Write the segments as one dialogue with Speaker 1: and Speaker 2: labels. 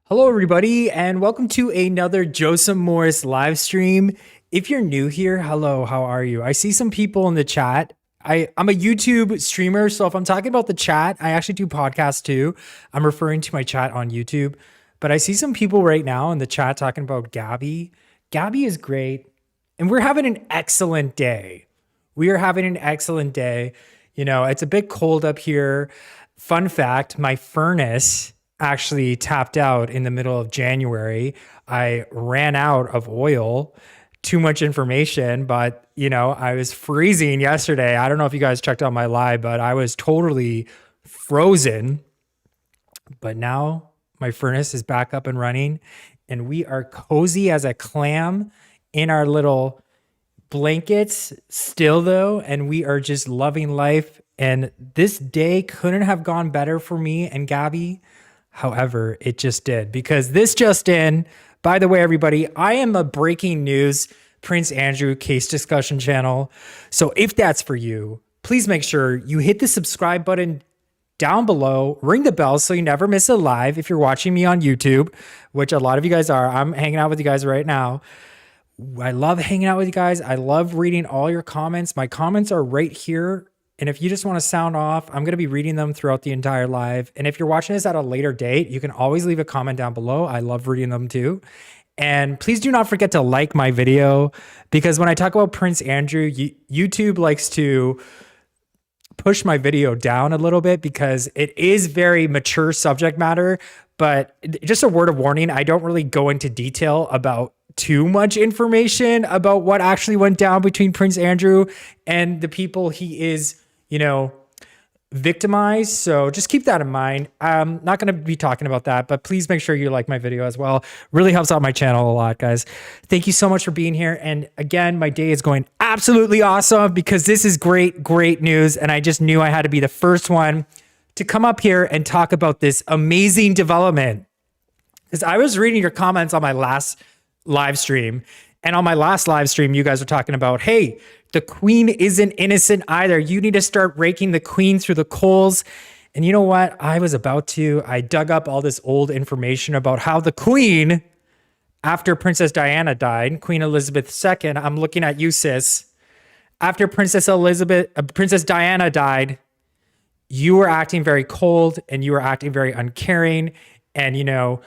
Speaker 1: Hello, everybody, and welcome to another Joseph Morris live stream. If you're new here, hello, how are you? I see some people in the chat. I'm a YouTube streamer, so if I'm talking about the chat, I actually do podcasts too. I'm referring to my chat on YouTube, but I see some people right now in the chat talking about Gabby. Gabby is great, and we're having an excellent day. We are having an excellent day. You know, it's a bit cold up here. Fun fact, my furnace actually tapped out in the middle of January. I ran out of oil. Too much information, but you know, I was freezing yesterday. I don't know if you guys checked out my live, but I was totally frozen. But now my furnace is back up and running, and we are cozy as a clam in our little blankets still though, and we are just loving life. And this day couldn't have gone better for me and Gabby. However, it just did, because this just in, by the way, everybody, I am a breaking news Prince Andrew case discussion channel. So if that's for you, please make sure you hit the subscribe button down below, ring the bell so you never miss a live if you're watching me on YouTube, which a lot of you guys are. I'm hanging out with you guys right now. I love hanging out with you guys. I love reading all your comments. My comments are right here. And if you just want to sound off, I'm going to be reading them throughout the entire live. And if you're watching this at a later date, you can always leave a comment down below. I love reading them too. And please do not forget to like my video, because when I talk about Prince Andrew, YouTube likes to push my video down a little bit because it is very mature subject matter. But just a word of warning, I don't really go into detail about too much information about what actually went down between Prince Andrew and the people he is, you know, victimized. So just keep that in mind. I'm not going to be talking about that, but please make sure you like my video as well. Really helps out my channel a lot, guys. Thank you so much for being here. And again, my day is going absolutely awesome because this is great news. And I just knew I had to be the first one to come up here and talk about this amazing development. Because I was reading your comments on my last live stream. And on my last live stream, you guys were talking about, hey, the queen isn't innocent either. You need to start raking the queen through the coals. And you know what? I dug up all this old information about how the queen, after Princess Diana died, Queen Elizabeth II, I'm looking at you, sis. After Princess Diana died, you were acting very cold and you were acting very uncaring. And, you know,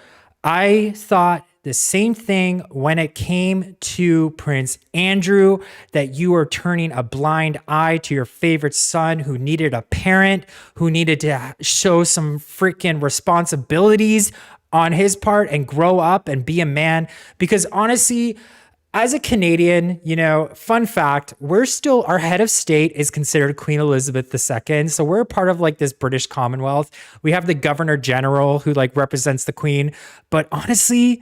Speaker 1: I thought the same thing when it came to Prince Andrew, that you were turning a blind eye to your favorite son who needed a parent, who needed to show some freaking responsibilities on his part and grow up and be a man. Because honestly, as a Canadian, you know, fun fact, our head of state is considered Queen Elizabeth II. So we're part of like this British Commonwealth. We have the Governor General who like represents the Queen. But honestly,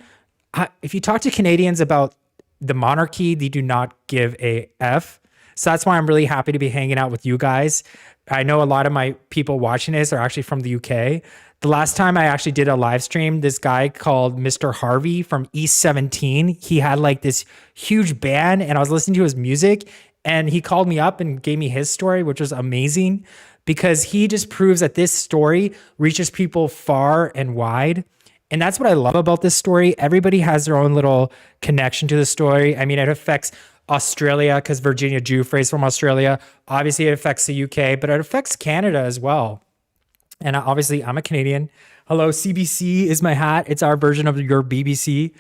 Speaker 1: if you talk to Canadians about the monarchy, they do not give a F. So that's why I'm really happy to be hanging out with you guys. I know a lot of my people watching this are actually from the UK. The last time I actually did a live stream, this guy called Mr. Harvey from East 17, he had like this huge band and I was listening to his music and he called me up and gave me his story, which was amazing because he just proves that this story reaches people far and wide. And that's what I love about this story. Everybody has their own little connection to the story. I mean, it affects Australia because Virginia Giuffre is from Australia. Obviously, it affects the UK, but it affects Canada as well. And obviously, I'm a Canadian. Hello, CBC is my hat. It's our version of your BBC.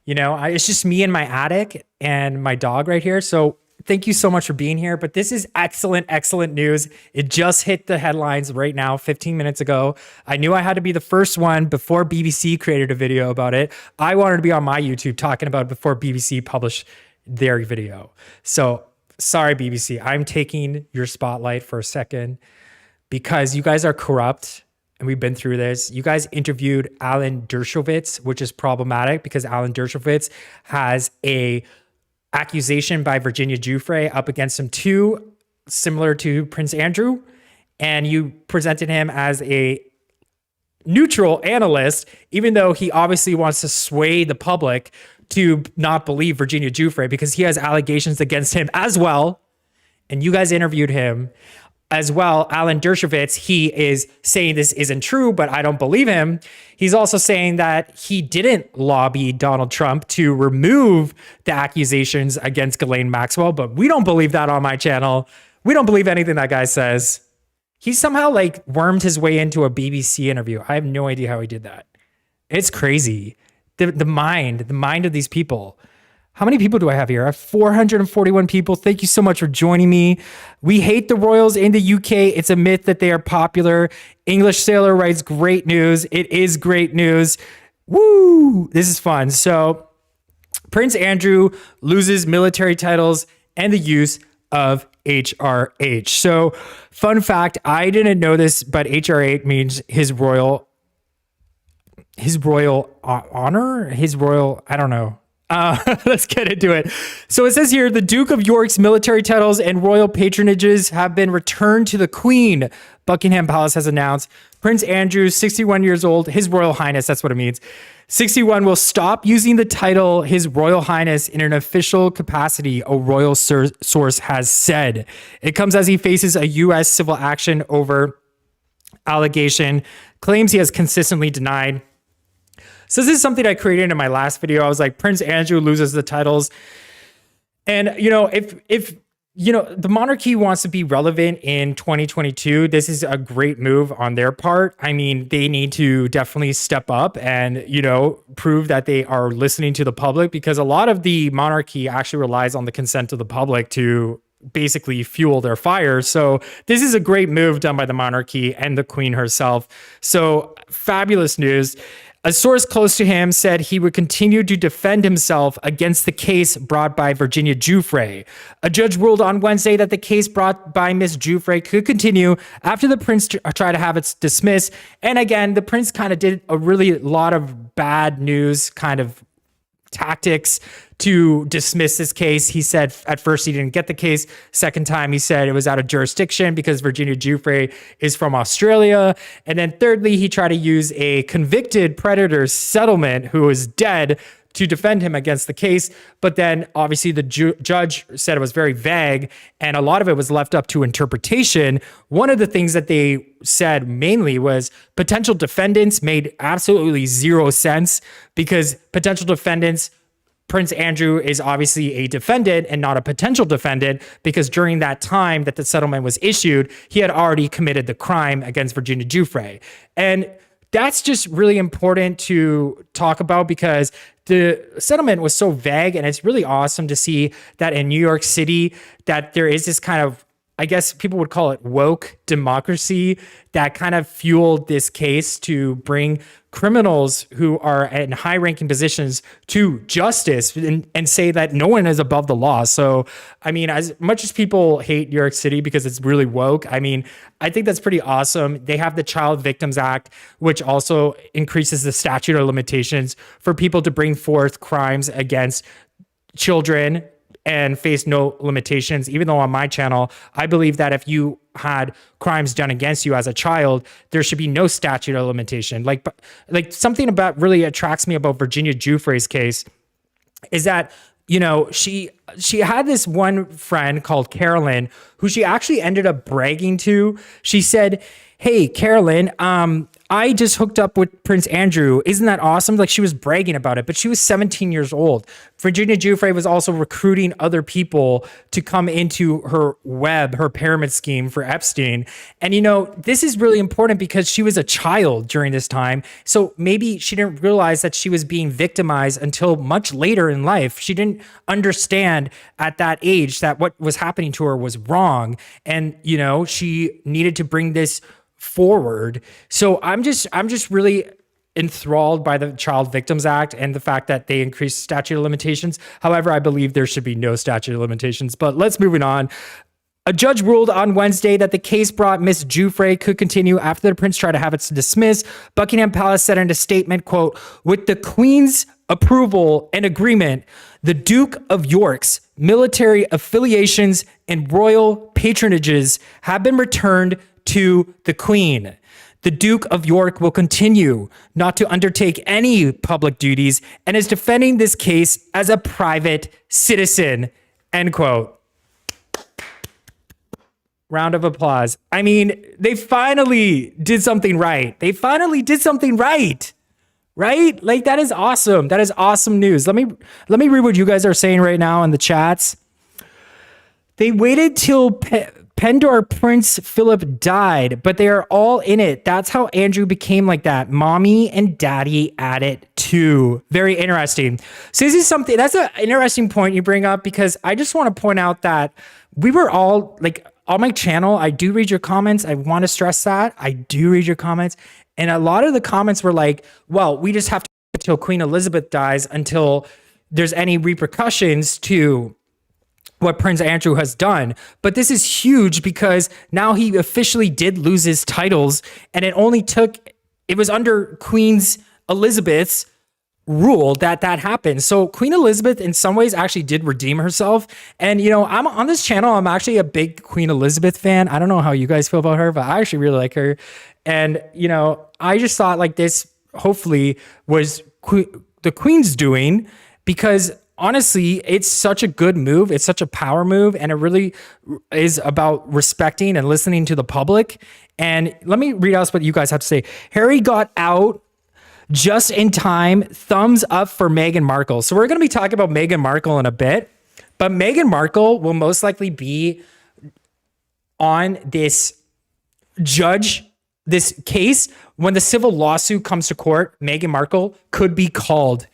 Speaker 1: You know, it's just me and my attic and my dog right here. So thank you so much for being here. But this is excellent news. It just hit the headlines right now, 15 minutes ago. I knew I had to be the first one before BBC created a video about it. I wanted to be on my YouTube talking about it before BBC published their video. So sorry, BBC, I'm taking your spotlight for a second because you guys are corrupt and we've been through this. You guys interviewed Alan Dershowitz, which is problematic because Alan Dershowitz has a accusation by Virginia Giuffre up against him too, similar to Prince Andrew. And you presented him as a neutral analyst, even though he obviously wants to sway the public to not believe Virginia Giuffre because he has allegations against him as well. And you guys interviewed him. as well, Alan Dershowitz, he is saying this isn't true, but I don't believe him. He's also saying that he didn't lobby Donald Trump to remove the accusations against Ghislaine Maxwell, but we don't believe that on my channel. We don't believe anything that guy says. He somehow like wormed his way into a BBC interview. I have no idea how he did that. It's crazy. The mind of these people. How many people do I have here? I have 441 people. Thank you so much for joining me. We hate the royals in the UK. It's a myth that they are popular. English Sailor writes, great news. It is great news. Woo! This is fun. So Prince Andrew loses military titles and the use of HRH. So fun fact, I didn't know this, but HRH means his royal honor, I don't know. Let's get into it. So it says here, the Duke of York's military titles and royal patronages have been returned to the Queen. Buckingham Palace has announced Prince Andrew, 61 years old, His Royal Highness, that's what it means. 61 will stop using the title His Royal Highness in an official capacity, a royal source has said. It comes as he faces a U.S. civil action over allegation, claims he has consistently denied. So this is something I created in my last video. I was like, Prince Andrew loses the titles. And, if the monarchy wants to be relevant in 2022, this is a great move on their part. I mean, they need to definitely step up and, prove that they are listening to the public, because a lot of the monarchy actually relies on the consent of the public to basically fuel their fire. So this is a great move done by the monarchy and the Queen herself. So fabulous news. A source close to him said he would continue to defend himself against the case brought by Virginia Giuffre. A judge ruled on Wednesday that the case brought by Miss Giuffre could continue after the prince tried to have it dismissed. And again, the prince kind of did a really lot of bad news kind of tactics to dismiss this case. He said at first he didn't get the case. Second time he said it was out of jurisdiction because Virginia Giuffre is from Australia. And then thirdly, he tried to use a convicted predator settlement who is dead to defend him against the case. But then obviously the judge said it was very vague and a lot of it was left up to interpretation. One of the things that they said mainly was potential defendants made absolutely zero sense, because potential defendants, Prince Andrew is obviously a defendant and not a potential defendant, because during that time that the settlement was issued, he had already committed the crime against Virginia Giuffre. And that's just really important to talk about, because the settlement was so vague, and it's really awesome to see that in New York City that there is this kind of, I guess people would call it woke democracy that kind of fueled this case to bring criminals who are in high-ranking positions to justice and say that no one is above the law. So, I mean, as much as people hate New York City because it's really woke, I mean, I think that's pretty awesome. They have the Child Victims Act, which also increases the statute of limitations for people to bring forth crimes against children and face no limitations. Even though on my channel, I believe that if you had crimes done against you as a child, there should be no statute of limitation. Like something about really attracts me about Virginia Giuffre's case is that, she had this one friend called Carolyn who she actually ended up bragging to. She said, "Hey, Carolyn, I just hooked up with Prince Andrew. Isn't that awesome?" Like, she was bragging about it, but she was 17 years old. Virginia Giuffre was also recruiting other people to come into her pyramid scheme for Epstein. And, this is really important because she was a child during this time. So maybe she didn't realize that she was being victimized until much later in life. She didn't understand at that age that what was happening to her was wrong. And, she needed to bring this forward. So I'm just really enthralled by the Child Victims Act and the fact that they increased statute of limitations. However, I believe there should be no statute of limitations. But let's move on. A judge ruled on Wednesday that the case brought Miss Giuffre could continue after the prince tried to have it dismissed. Buckingham Palace said in a statement, quote, "With the Queen's approval and agreement, the Duke of York's military affiliations and royal patronages have been returned to the Queen. The Duke of York will continue not to undertake any public duties and is defending this case as a private citizen," end quote. Round of applause. I mean, they finally did something right. They finally did something right. Right? Like that is awesome. That is awesome news. Let me read what you guys are saying right now in the chats. They waited till Pendor Prince Philip died, but they are all in it. That's how Andrew became like that. Mommy and daddy at it too. Very interesting. So this is something, that's an interesting point you bring up, because I just want to point out that we were all like, on my channel, I do read your comments. I want to stress that. I do read your comments. And a lot of the comments were like, well, we just have to wait until Queen Elizabeth dies until there's any repercussions to what Prince Andrew has done. But this is huge because now he officially did lose his titles, and it was under Queen Elizabeth's rule that happened. So Queen Elizabeth in some ways actually did redeem herself. And, you know, I'm on this channel, I'm actually a big Queen Elizabeth fan. I don't know how you guys feel about her, but I actually really like her. And, you know, I just thought like this hopefully was the Queen's doing, because honestly, it's such a good move. It's such a power move. And it really is about respecting and listening to the public. And let me read out what you guys have to say. Harry got out just in time. Thumbs up for Meghan Markle. So we're going to be talking about Meghan Markle in a bit, but Meghan Markle will most likely be on this case when the civil lawsuit comes to court. Meghan Markle could be called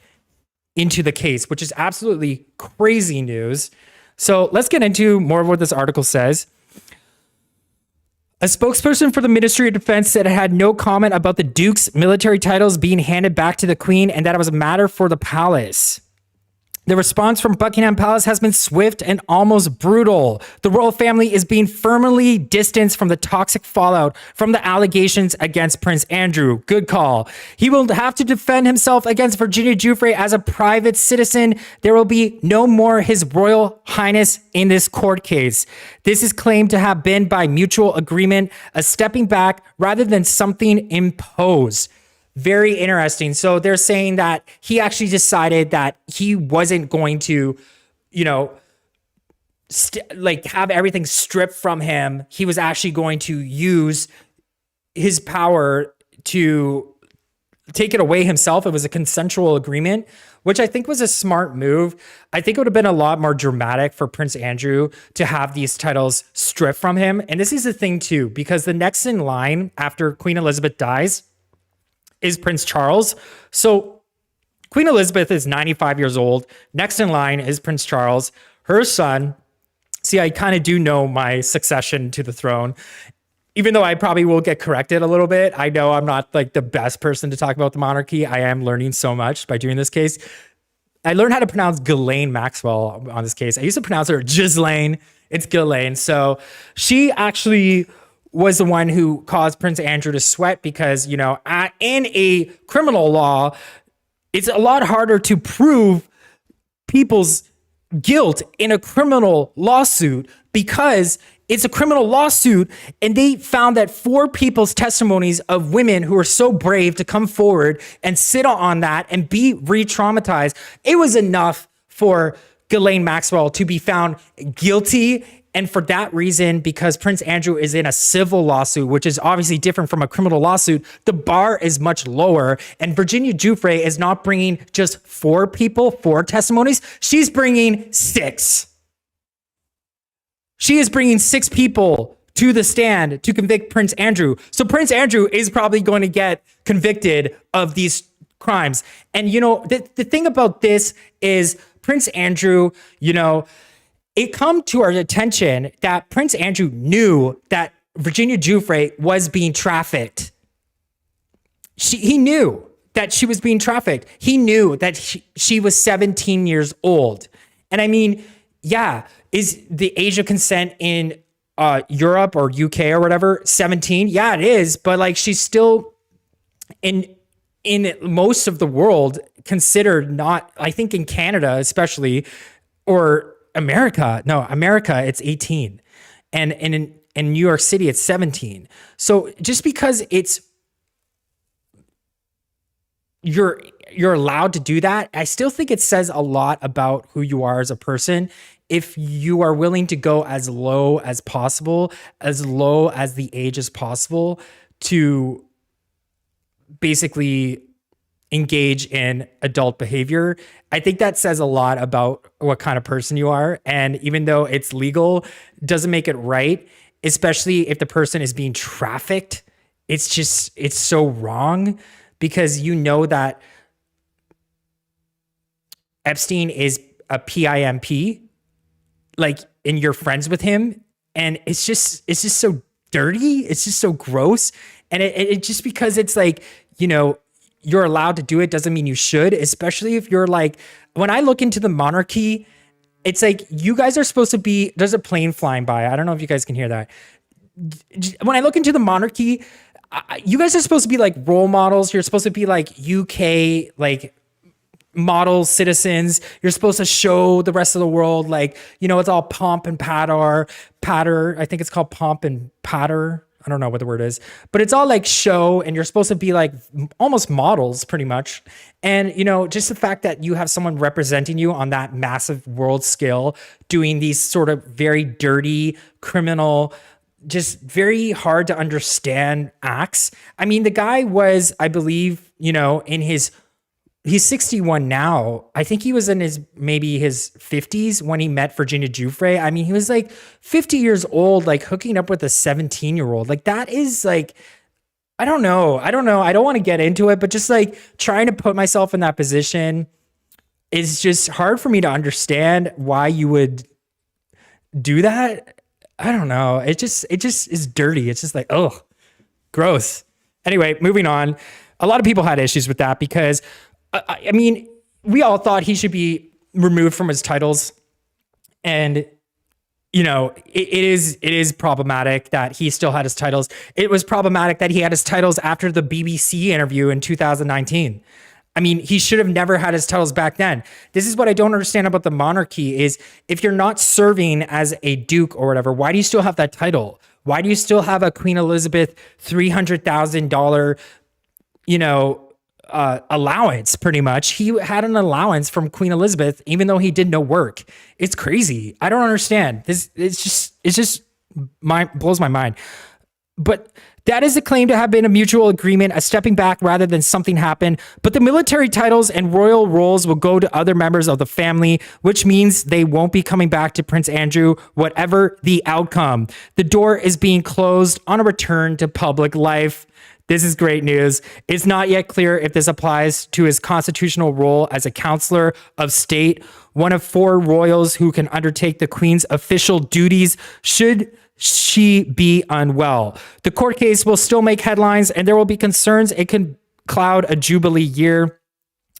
Speaker 1: into the case, which is absolutely crazy news. So let's get into more of what this article says. A spokesperson for the Ministry of Defense said it had no comment about the Duke's military titles being handed back to the Queen and that it was a matter for the palace. The response from Buckingham Palace has been swift and almost brutal. The royal family is being firmly distanced from the toxic fallout from the allegations against Prince Andrew. Good call. He will have to defend himself against Virginia Giuffre as a private citizen. There will be no more His Royal Highness in this court case. This is claimed to have been by mutual agreement, a stepping back rather than something imposed. Very interesting. So they're saying that he actually decided that he wasn't going to, you know, have everything stripped from him. He was actually going to use his power to take it away himself. It was a consensual agreement, which I think was a smart move. I think it would have been a lot more dramatic for Prince Andrew to have these titles stripped from him. And this is the thing too, because the next in line after Queen Elizabeth dies is Prince Charles. So Queen Elizabeth is 95 years old. Next in line is Prince Charles. Her son, see, I kind of do know my succession to the throne, even though I probably will get corrected a little bit. I know I'm not like the best person to talk about the monarchy. I am learning so much by doing this case. I learned how to pronounce Ghislaine Maxwell on this case. I used to pronounce her Ghislaine. It's Ghislaine. So she actually was the one who caused Prince Andrew to sweat because, you know, in a criminal law, it's a lot harder to prove people's guilt in a criminal lawsuit because it's a criminal lawsuit. And they found that 4 people's testimonies of women who are so brave to come forward and sit on that and be re-traumatized, it was enough for Ghislaine Maxwell to be found guilty. And for that reason, because Prince Andrew is in a civil lawsuit, which is obviously different from a criminal lawsuit, the bar is much lower. And Virginia Giuffre is not bringing just 4 people, 4 testimonies. She's bringing 6. She is bringing 6 people to the stand to convict Prince Andrew. So Prince Andrew is probably going to get convicted of these crimes. And, you know, the thing about this is Prince Andrew, you know, it come to our attention that Prince Andrew knew that Virginia Giuffre was being trafficked. He knew that she was being trafficked. He knew that she was 17 years old. And I mean, yeah, is the age of consent in Europe or UK or whatever 17? Yeah, it is. But like, she's still in most of the world considered not, I think in Canada especially, or America, it's 18. And in New York City, it's 17. So just because you're you're allowed to do that, I still think it says a lot about who you are as a person. If you are willing to go as low as possible, as low as the age as possible to basically engage in adult behavior, I think that says a lot about what kind of person you are. And even though it's legal, doesn't make it right, especially if the person is being trafficked. It's so wrong because you know that Epstein is a PIMP, like, and you're friends with him. And it's just so dirty. It's just so gross. And it just because it's like, you're allowed to do it doesn't mean you should, especially if you're like, when I look into the monarchy, it's like, you guys are supposed to be, there's a plane flying by. I don't know if you guys can hear that. When I look into the monarchy, you guys are supposed to be like role models. You're supposed to be like UK, like model citizens. You're supposed to show the rest of the world, like, it's all pomp and patter. I think it's called pomp and patter. I don't know what the word is, but it's all like show, and you're supposed to be like almost models pretty much. And, just the fact that you have someone representing you on that massive world scale, doing these sort of very dirty, criminal, just very hard to understand acts. I mean, the guy was, I believe, he's 61 now. I think he was in maybe his 50s when he met Virginia Giuffre. I mean, he was like 50 years old, like hooking up with a 17-year-old. Like, that is like, I don't know. I don't want to get into it, but just like trying to put myself in that position is just hard for me to understand why you would do that. I don't know. It just is dirty. It's just like, oh, gross. Anyway, moving on. A lot of people had issues with that because I mean, we all thought he should be removed from his titles. And, it is problematic that he still had his titles. It was problematic that he had his titles after the BBC interview in 2019. I mean, he should have never had his titles back then. This is what I don't understand about the monarchy is if you're not serving as a duke or whatever, why do you still have that title? Why do you still have a Queen Elizabeth $300,000, allowance? Pretty much, he had an allowance from Queen Elizabeth, even though he did no work. It's crazy. I don't understand this. It's just blows my mind. But that is a claim to have been a mutual agreement, a stepping back rather than something happened. But the military titles and royal roles will go to other members of the family, which means they won't be coming back to Prince Andrew, whatever the outcome. The door is being closed on a return to public life. This is great news. It's not yet clear if this applies to his constitutional role as a counselor of state, one of 4 royals who can undertake the Queen's official duties should she be unwell. The court case will still make headlines, and there will be concerns it can cloud a Jubilee year.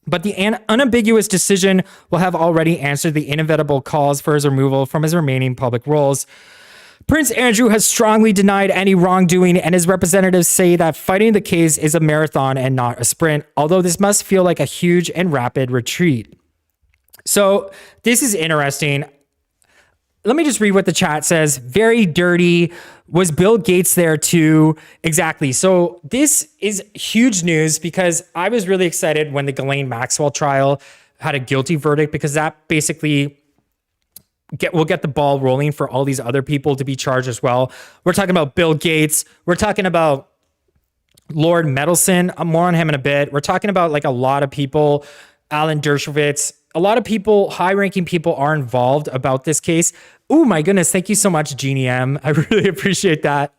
Speaker 1: But the unambiguous decision will have already answered the inevitable calls for his removal from his remaining public roles. Prince Andrew has strongly denied any wrongdoing, and his representatives say that fighting the case is a marathon and not a sprint, although this must feel like a huge and rapid retreat. So this is interesting. Let me just read what the chat says. Very dirty. Was Bill Gates there too? Exactly. So this is huge news because I was really excited when the Ghislaine Maxwell trial had a guilty verdict, because that basically will get the ball rolling for all these other people to be charged as well. We're talking about Bill Gates. We're talking about Lord Mendelsohn. More on him in a bit. We're talking about like a lot of people, Alan Dershowitz. A lot of people, high-ranking people are involved about this case. Oh my goodness. Thank you so much, Jeannie M. I really appreciate that.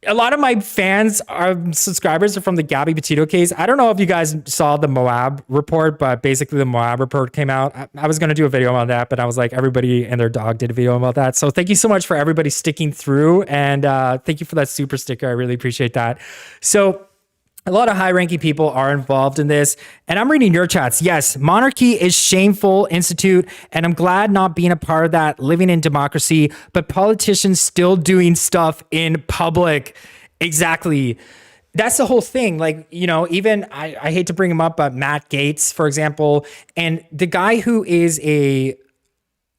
Speaker 1: A lot of my fans subscribers are from the Gabby Petito case. I don't know if you guys saw the Moab report, but basically the Moab report came out. I was going to do a video on that, but I was like, everybody and their dog did a video about that. So thank you so much for everybody sticking through. And thank you for that super sticker. I really appreciate that. So a lot of high-ranking people are involved in this, and I'm reading your chats. Yes, monarchy is shameful institute, and I'm glad not being a part of that, living in democracy, but politicians still doing stuff in public. Exactly. That's the whole thing. Like, even I hate to bring him up, but Matt Gaetz, for example, and the guy who is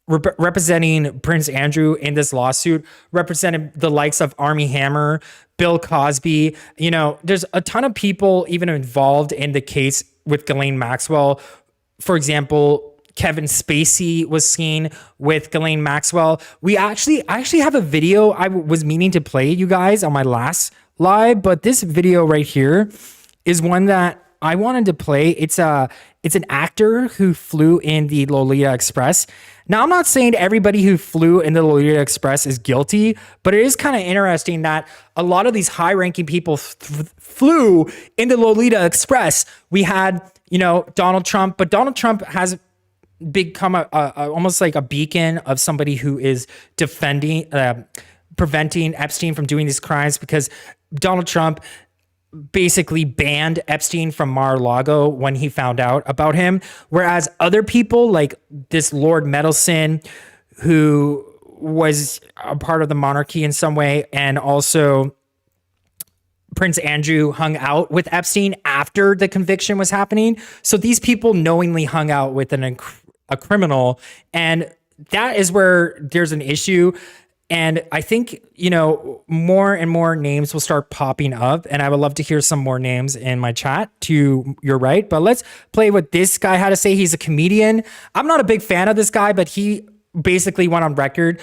Speaker 1: representing Prince Andrew in this lawsuit, represented the likes of Armie Hammer, Bill Cosby. You know, there's a ton of people even involved in the case with Ghislaine Maxwell. For example, Kevin Spacey was seen with Ghislaine Maxwell. I actually have a video I was meaning to play you guys on my last live, but this video right here is one that I wanted to play. It's an actor who flew in the Lolita Express. Now, I'm not saying everybody who flew in the Lolita Express is guilty, but it is kind of interesting that a lot of these high-ranking people flew in the Lolita Express. We had, you know, Donald Trump, but Donald Trump has become almost like a beacon of somebody who is defending, preventing Epstein from doing these crimes, because Donald Trump basically banned Epstein from Mar-a-Lago when he found out about him. Whereas other people like this Lord Medelson, who was a part of the monarchy in some way, and also Prince Andrew hung out with Epstein after the conviction was happening. So these people knowingly hung out with a criminal. And that is where there's an issue. And I think, you know, more and more names will start popping up, and I would love to hear some more names in my chat to your right. But let's play what this guy had to say. He's a comedian. I'm not a big fan of this guy, but he basically went on record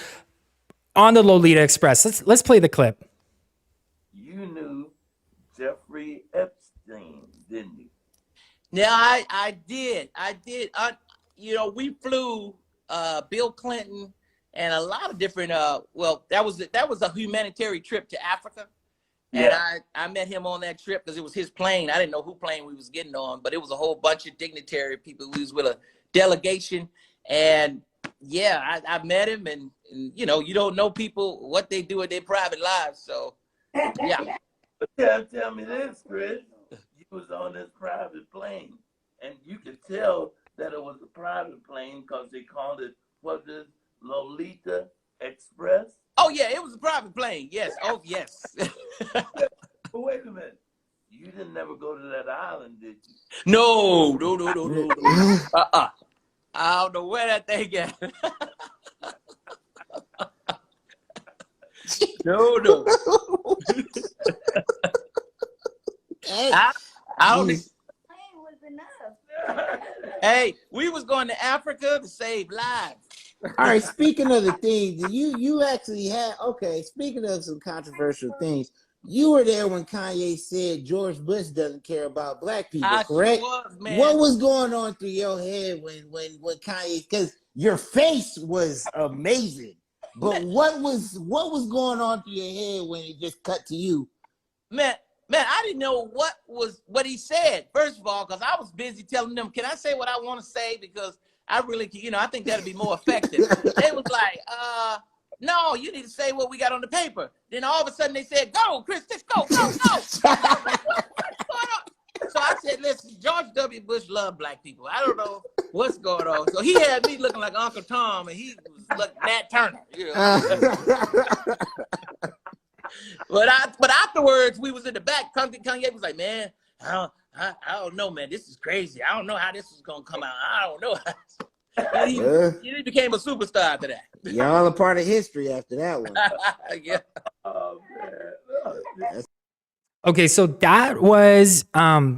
Speaker 1: on the Lolita Express. Let's play the clip.
Speaker 2: You knew Jeffrey Epstein, didn't you?
Speaker 3: Yeah, I did. You know, we flew Bill Clinton and a lot of different well, that was a humanitarian trip to Africa. And
Speaker 2: Yeah.
Speaker 3: I met him on that trip because it was his plane. I didn't know who plane we was getting on, but it was a whole bunch of dignitary people. We was with a delegation. And yeah, I met him, and you know, you don't know people, what they do in their private lives. So yeah.
Speaker 2: But tell me this, Chris. You was on this private plane, and you could tell that it was a private plane because they called it, what is Lolita Express?
Speaker 3: Oh yeah, it was a private plane. Yes. Oh yes.
Speaker 2: But wait a minute. You didn't never go to that island, did you?
Speaker 3: No. I don't know where that thing at. No. I don't. Hey, we was going to Africa to save lives.
Speaker 4: All right, speaking of the things, you actually had, okay, speaking of some controversial things, you were there when Kanye said George Bush doesn't care about black people, correct?
Speaker 3: Sure was, man.
Speaker 4: What was going on through your head when Kanye, because your face was amazing, but what was going on through your head when it just cut to you?
Speaker 3: Man, I didn't know what he said, first of all, because I was busy telling them, can I say what I want to say? Because I really, you know, I think that'd be more effective. They was like, no, you need to say what we got on the paper. Then all of a sudden they said, go, Chris, let's go. What's going on? So I said, listen, George W. Bush loved black people. I don't know what's going on. So he had me looking like Uncle Tom, and he was like Nat Turner. You know? But afterwards, we was in the back. Kanye was like, man, I don't know, man. This is crazy. I don't know how this is gonna come out. I don't know. He became a superstar after that.
Speaker 4: Y'all a part of history after that one.
Speaker 3: Yeah.
Speaker 2: Oh, man.
Speaker 1: Okay, so that was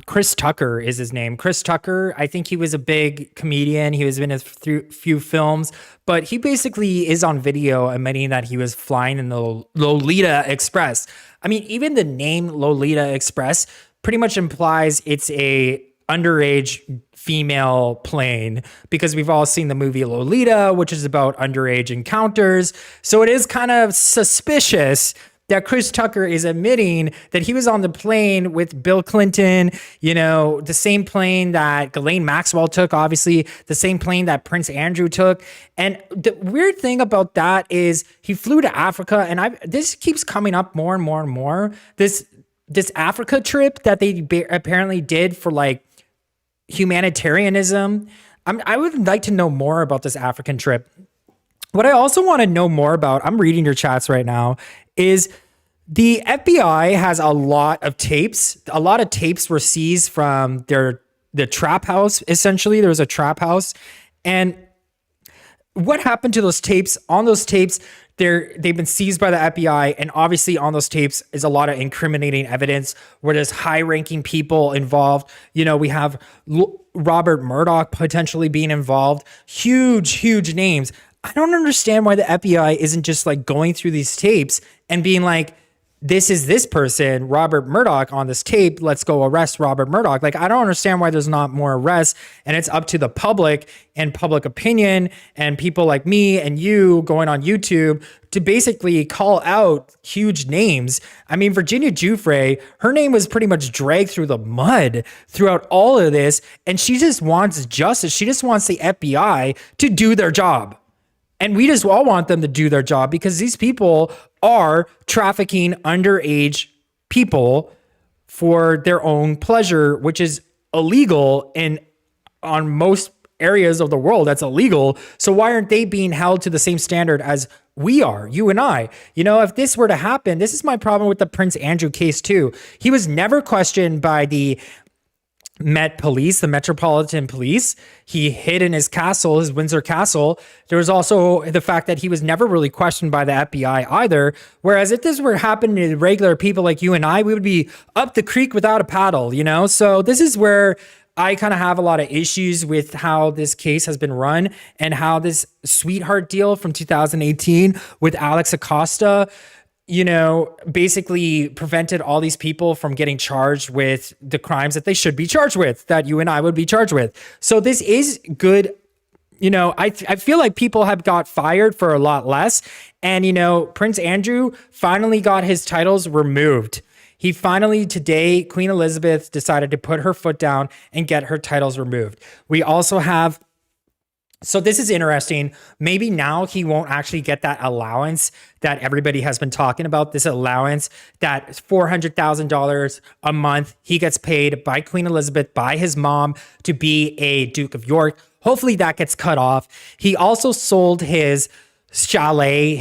Speaker 1: Chris Tucker is his name. Chris Tucker, I think he was a big comedian. He was in a few films, but he basically is on video admitting that he was flying in the Lolita Express. I mean, even the name Lolita Express pretty much implies it's a underage female plane, because we've all seen the movie Lolita, which is about underage encounters. So it is kind of suspicious that Chris Tucker is admitting that he was on the plane with Bill Clinton, you know, the same plane that Ghislaine Maxwell took, obviously, the same plane that Prince Andrew took. And the weird thing about that is he flew to Africa, and this keeps coming up more and more and more. This Africa trip that they apparently did for like humanitarianism. I would like to know more about this African trip. What I also want to know more about, I'm reading your chats right now, is the FBI has a lot of tapes. A lot of tapes were seized from the trap house. Essentially, there was a trap house, and what happened to those tapes? On those tapes, they've been seized by the FBI, and obviously on those tapes is a lot of incriminating evidence where there's high-ranking people involved. You know, we have Robert Murdoch potentially being involved. Huge names. I don't understand why the FBI isn't just like going through these tapes and being like, this is this person, Robert Murdoch, on this tape. Let's go arrest Robert Murdoch. Like, I don't understand why there's not more arrests. And it's up to the public and public opinion and people like me and you going on YouTube to basically call out huge names. I mean, Virginia Giuffre, her name was pretty much dragged through the mud throughout all of this. And she just wants justice. She just wants the FBI to do their job. And we just all want them to do their job because these people are trafficking underage people for their own pleasure, which is illegal in on most areas of the world. That's illegal. So why aren't they being held to the same standard as we are, you and I? You know, if this were to happen, this is my problem with the Prince Andrew case too. He was never questioned by the Met Police, the Metropolitan Police. He hid in his castle, his Windsor castle. There was also the fact that he was never really questioned by the FBI either. Whereas if this were happening to regular people like you and I, we would be up the creek without a paddle, you know? So this is where I kind of have a lot of issues with how this case has been run and how this sweetheart deal from 2018 with Alex Acosta, you know, basically prevented all these people from getting charged with the crimes that they should be charged with, that you and I would be charged with. So this is good. You know, I feel like people have got fired for a lot less. And, you know, Prince Andrew finally got his titles removed. He finally, today, Queen Elizabeth decided to put her foot down and get her titles removed. We also have, so this is interesting. Maybe now he won't actually get that allowance that everybody has been talking about. This allowance, that $400,000 a month he gets paid by Queen Elizabeth, by his mom, to be a Duke of York. Hopefully that gets cut off. He also sold his chalet,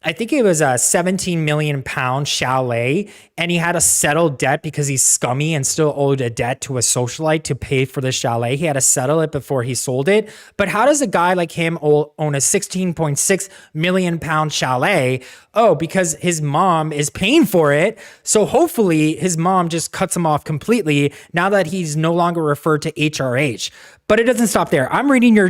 Speaker 1: I think it was a 17 million pound chalet, and he had to settle debt because he's scummy and still owed a debt to a socialite to pay for the chalet. He had to settle it before he sold it. But how does a guy like him own a 16.6 million pound chalet? Oh, because his mom is paying for it. So hopefully his mom just cuts him off completely now that he's no longer referred to HRH. But it doesn't stop there. I'm reading your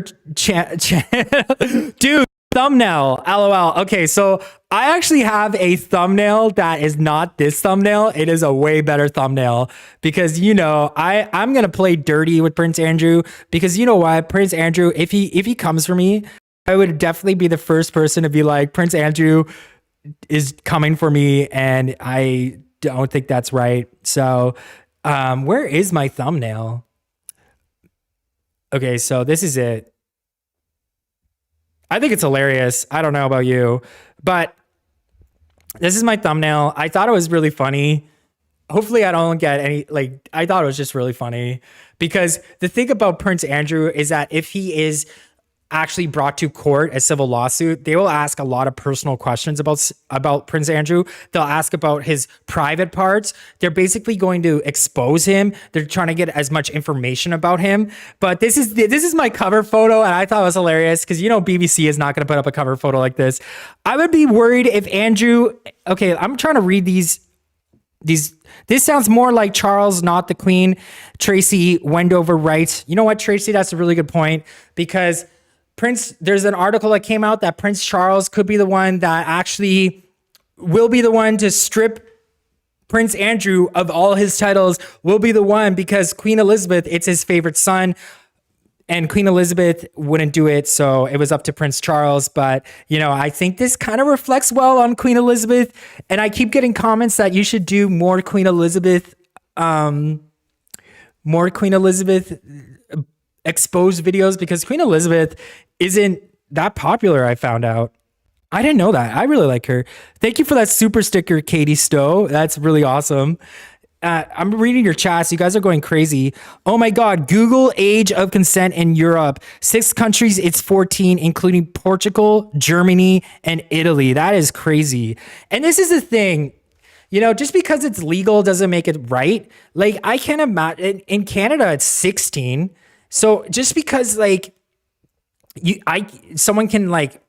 Speaker 1: dude. Thumbnail, LOL. Okay, so I actually have a thumbnail that is not this thumbnail. It is a way better thumbnail because, you know, I'm gonna play dirty with Prince Andrew because, you know what, Prince Andrew, if he comes for me, I would definitely be the first person to be like, Prince Andrew is coming for me, and I don't think that's right. So, where is my thumbnail? Okay, so this is it. I think it's hilarious. I don't know about you, but this is my thumbnail. I thought it was really funny. Hopefully I don't get any, like, I thought it was just really funny because the thing about Prince Andrew is that if he is actually brought to court, a civil lawsuit, they will ask a lot of personal questions about Prince Andrew. They'll ask about his private parts. They're basically going to expose him. They're trying to get as much information about him. But this is my cover photo, and I thought it was hilarious because, you know, BBC is not going to put up a cover photo like this. I would be worried if Andrew. Okay, I'm trying to read these. This sounds more like Charles, not the Queen. Tracy Wendover writes, you know what, Tracy, that's a really good point because there's an article that came out that Prince Charles could be the one that actually will be the one to strip Prince Andrew of all his titles, will be the one because Queen Elizabeth, it's his favorite son, and Queen Elizabeth wouldn't do it. So it was up to Prince Charles. But, you know, I think this kind of reflects well on Queen Elizabeth. And I keep getting comments that you should do more Queen Elizabeth exposed videos because Queen Elizabeth isn't that popular, I found out. I didn't know that. I really like her. Thank you for that super sticker, Katie Stowe. That's really awesome. I'm reading your chats. You guys are going crazy. Oh my God. Google age of consent in Europe. 6 countries, it's 14, including Portugal, Germany, and Italy. That is crazy. And this is the thing. You know, just because it's legal doesn't make it right. Like, I can't imagine. In Canada, it's 16. So just because, like, someone can like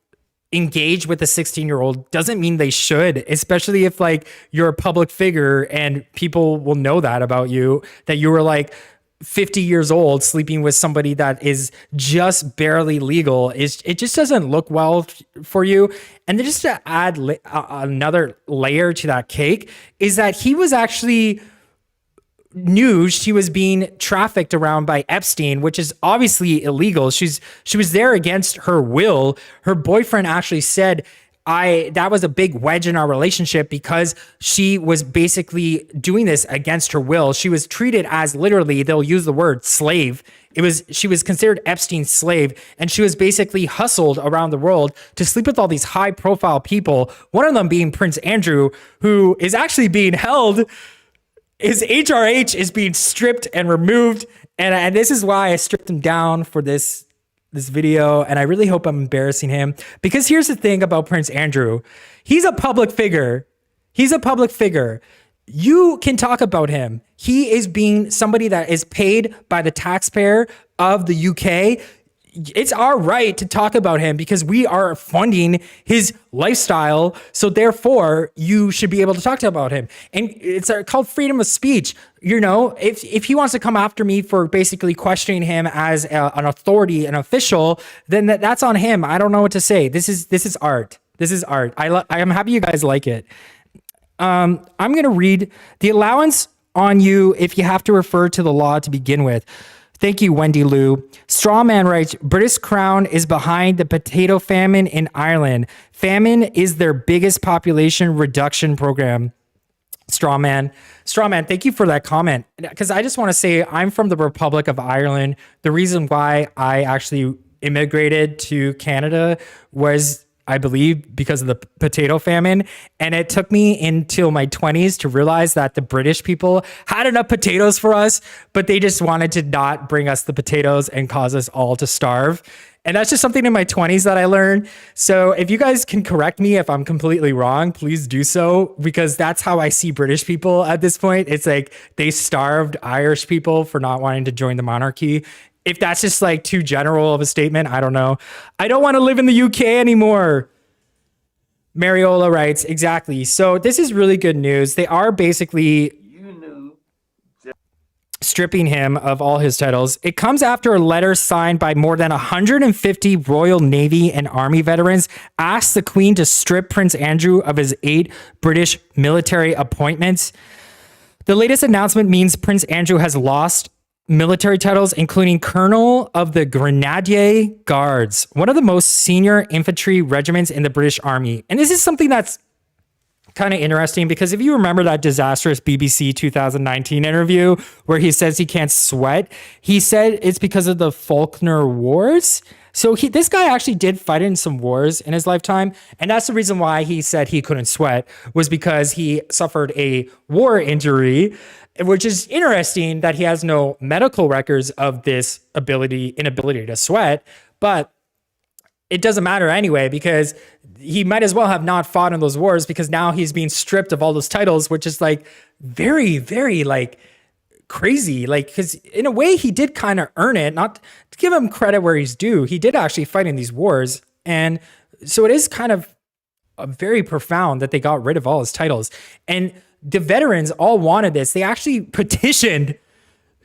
Speaker 1: engage with a 16-year-old doesn't mean they should, especially if like you're a public figure and people will know that about you, that you were like 50 years old sleeping with somebody that is just barely legal. It just doesn't look well for you. And then just to add another layer to that cake is that he was actually knew she was being trafficked around by Epstein, which is obviously illegal. She was there against her will. Her boyfriend actually said, that was a big wedge in our relationship because she was basically doing this against her will. She was treated as, literally, they'll use the word slave. She was considered Epstein's slave, and she was basically hustled around the world to sleep with all these high profile people. One of them being Prince Andrew, who is actually being held. His HRH is being stripped and removed. And this is why I stripped him down for this video. And I really hope I'm embarrassing him, because here's the thing about Prince Andrew. He's a public figure. You can talk about him. He is being somebody that is paid by the taxpayer of the UK. It's our right to talk about him because we are funding his lifestyle. So therefore, you should be able to talk about him. And it's called freedom of speech. You know, if he wants to come after me for basically questioning him as an authority, an official, then that's on him. I don't know what to say. This is art. This is art. I'm happy you guys like it. I'm going to read the allowance on you if you have to refer to the law to begin with. Thank you, Wendy Lou. Strawman writes, British Crown is behind the potato famine in Ireland. Famine is their biggest population reduction program. Strawman, thank you for that comment. Because I just want to say I'm from the Republic of Ireland. The reason why I actually immigrated to Canada was, I believe, because of the potato famine. And it took me until my 20s to realize that the British people had enough potatoes for us, but they just wanted to not bring us the potatoes and cause us all to starve. And that's just something in my 20s that I learned. So if you guys can correct me if I'm completely wrong, please do so, because that's how I see British people at this point. It's like they starved Irish people for not wanting to join the monarchy. If that's just like too general of a statement, I don't know. I don't want to live in the UK anymore. Mariola writes, exactly. So this is really good news. They are basically stripping him of all his titles. It comes after a letter signed by more than 150 Royal Navy and Army veterans asked the Queen to strip Prince Andrew of his 8 British military appointments. The latest announcement means Prince Andrew has lost military titles, including Colonel of the Grenadier Guards, one of the most senior infantry regiments in the British Army. And this is something that's kind of interesting, because if you remember that disastrous BBC 2019 interview where he says he can't sweat, he said it's because of the Falkner Wars. So this guy actually did fight in some wars in his lifetime. And that's the reason why he said he couldn't sweat, was because he suffered a war injury, which is interesting that he has no medical records of this inability to sweat. But it doesn't matter anyway, because he might as well have not fought in those wars, because now he's being stripped of all those titles, which is like very, very like crazy. Like, because in a way he did kind of earn it, not to give him credit where he's due. He did actually fight in these wars. And so it is kind of very profound that they got rid of all his titles. And the veterans all wanted this. They actually petitioned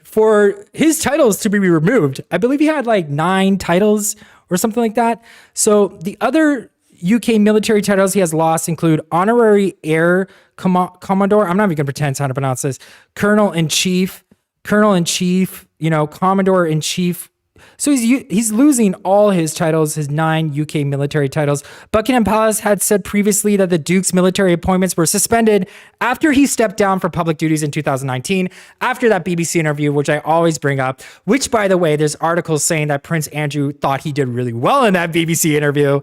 Speaker 1: for his titles to be removed. I believe he had like 9 titles or something like that. So the other UK military titles he has lost include Honorary Air Commodore. I'm not even going to pretend how to pronounce this. Colonel-in-Chief, Commodore-in-Chief. So he's losing all his titles, his 9 UK military titles. Buckingham Palace had said previously that the Duke's military appointments were suspended after he stepped down for public duties in 2019, after that BBC interview, which I always bring up, which, by the way, there's articles saying that Prince Andrew thought he did really well in that BBC interview.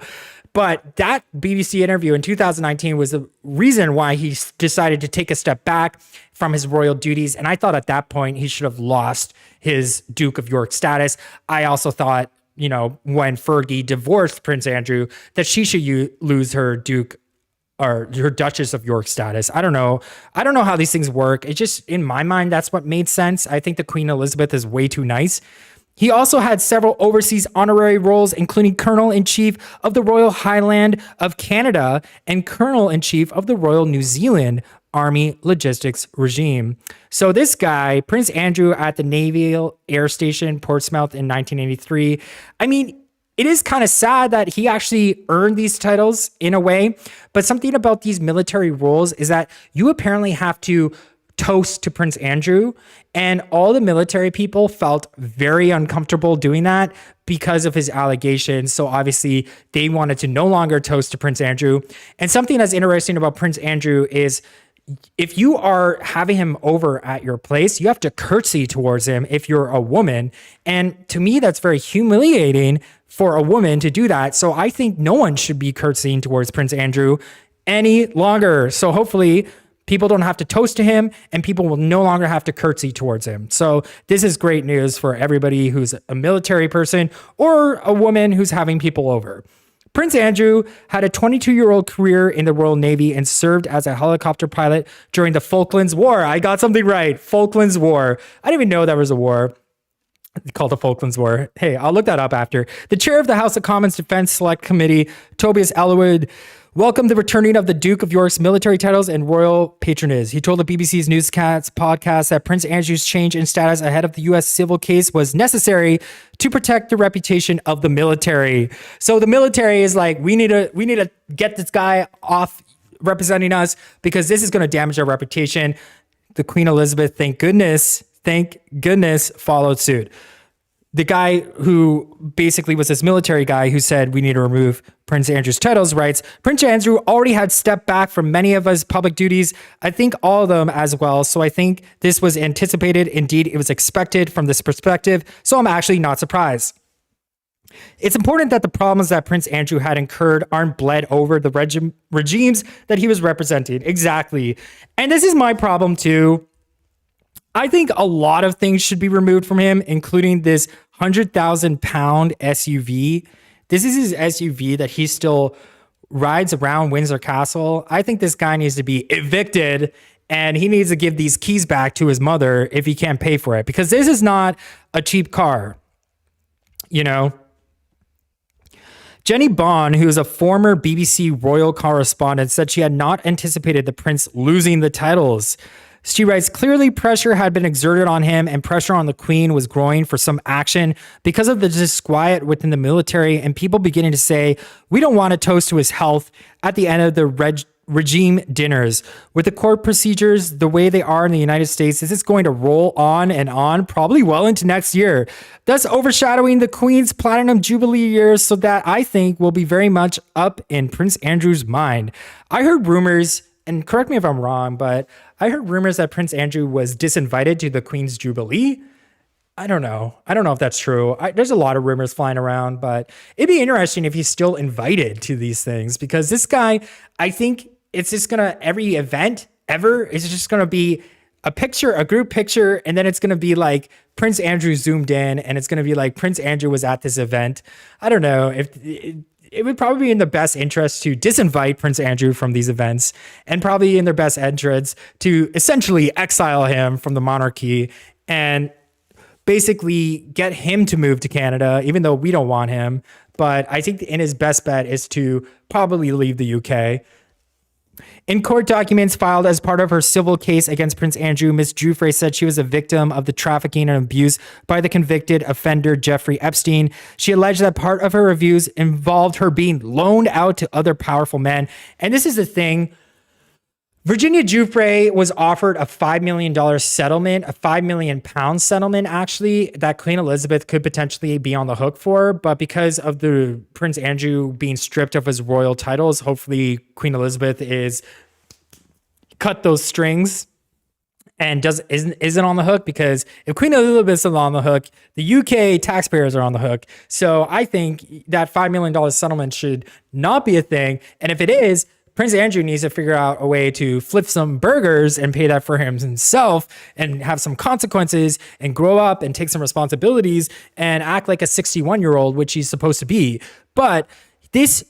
Speaker 1: But that BBC interview in 2019 was the reason why he decided to take a step back from his royal duties. And I thought at that point he should have lost his Duke of York status. I also thought, when Fergie divorced Prince Andrew, that she should lose her Duke or her Duchess of York status. I don't know how these things work. It just, in my mind, that's what made sense. I think the Queen Elizabeth is way too nice. He also had several overseas honorary roles, including Colonel-in-Chief of the Royal Highland of Canada and Colonel-in-Chief of the Royal New Zealand Army Logistics Regime. So this guy, Prince Andrew, at the Naval Air Station, Portsmouth in 1983, I mean, it is kind of sad that he actually earned these titles in a way, but something about these military roles is that you apparently have to toast to Prince Andrew, and all the military people felt very uncomfortable doing that because of his allegations. So obviously they wanted to no longer toast to Prince Andrew. And something that's interesting about Prince Andrew is if you are having him over at your place, you have to curtsy towards him if you're a woman. And to me, that's very humiliating for a woman to do that. So I think no one should be curtsying towards Prince Andrew any longer. So hopefully people don't have to toast to him and people will no longer have to curtsy towards him. So this is great news for everybody who's a military person or a woman who's having people over. Prince Andrew had a 22-year-old career in the Royal Navy and served as a helicopter pilot during the Falklands War. I got something right. Falklands War. I didn't even know there was a war called the Falklands War. Hey, I'll look that up after. The chair of the House of Commons Defense Select Committee, Tobias Ellwood, welcomed the returning of the Duke of York's military titles and royal patronage. He told the BBC's Newscast podcast that Prince Andrew's change in status ahead of the U.S. civil case was necessary to protect the reputation of the military. So the military is like, we need to get this guy off representing us because this is going to damage our reputation. The Queen Elizabeth, thank goodness, followed suit. The guy who basically was this military guy who said we need to remove Prince Andrew's titles writes, Prince Andrew already had stepped back from many of his public duties. I think all of them as well. So I think this was anticipated. Indeed, it was expected from this perspective. So I'm actually not surprised. It's important that the problems that Prince Andrew had incurred aren't bled over the regimes that he was representing. Exactly. And this is my problem too. I think a lot of things should be removed from him, including this 100,000-pound SUV. This is his SUV that he still rides around Windsor Castle. I think this guy needs to be evicted and he needs to give these keys back to his mother if he can't pay for it, because this is not a cheap car, you know? Jenny Bond, who is a former BBC royal correspondent, said she had not anticipated the prince losing the titles. She writes, clearly pressure had been exerted on him and pressure on the Queen was growing for some action because of the disquiet within the military and people beginning to say, we don't want to toast to his health at the end of the regime dinners. With the court procedures the way they are in the United States, this is going to roll on and on, probably well into next year, thus overshadowing the Queen's Platinum Jubilee years, so that I think will be very much up in Prince Andrew's mind. I heard rumors, and correct me if I'm wrong, but I heard rumors that Prince Andrew was disinvited to the Queen's Jubilee. I don't know if that's true. There's a lot of rumors flying around, but it'd be interesting if he's still invited to these things, because this guy, I think it's just gonna, every event ever is just gonna be a picture, a group picture, and then it's gonna be like Prince Andrew zoomed in, and it's gonna be like Prince Andrew was at this event. I don't know if it would probably be in the best interest to disinvite Prince Andrew from these events, and probably in their best interest to essentially exile him from the monarchy and basically get him to move to Canada, even though we don't want him. But I think in his best bet is to probably leave the UK. In court documents filed as part of her civil case against Prince Andrew, Ms. Giuffre said she was a victim of the trafficking and abuse by the convicted offender Jeffrey Epstein. She alleged that part of her reviews involved her being loaned out to other powerful men. And this is the thing. Virginia Giuffre was offered a $5 million settlement, a £5 million settlement, actually, that Queen Elizabeth could potentially be on the hook for. But because of the Prince Andrew being stripped of his royal titles, hopefully Queen Elizabeth is cut those strings and isn't on the hook, because if Queen Elizabeth's on the hook, the UK taxpayers are on the hook. So I think that $5 million settlement should not be a thing. And if it is, Prince Andrew needs to figure out a way to flip some burgers and pay that for himself and have some consequences and grow up and take some responsibilities and act like a 61-year-old, which he's supposed to be. But this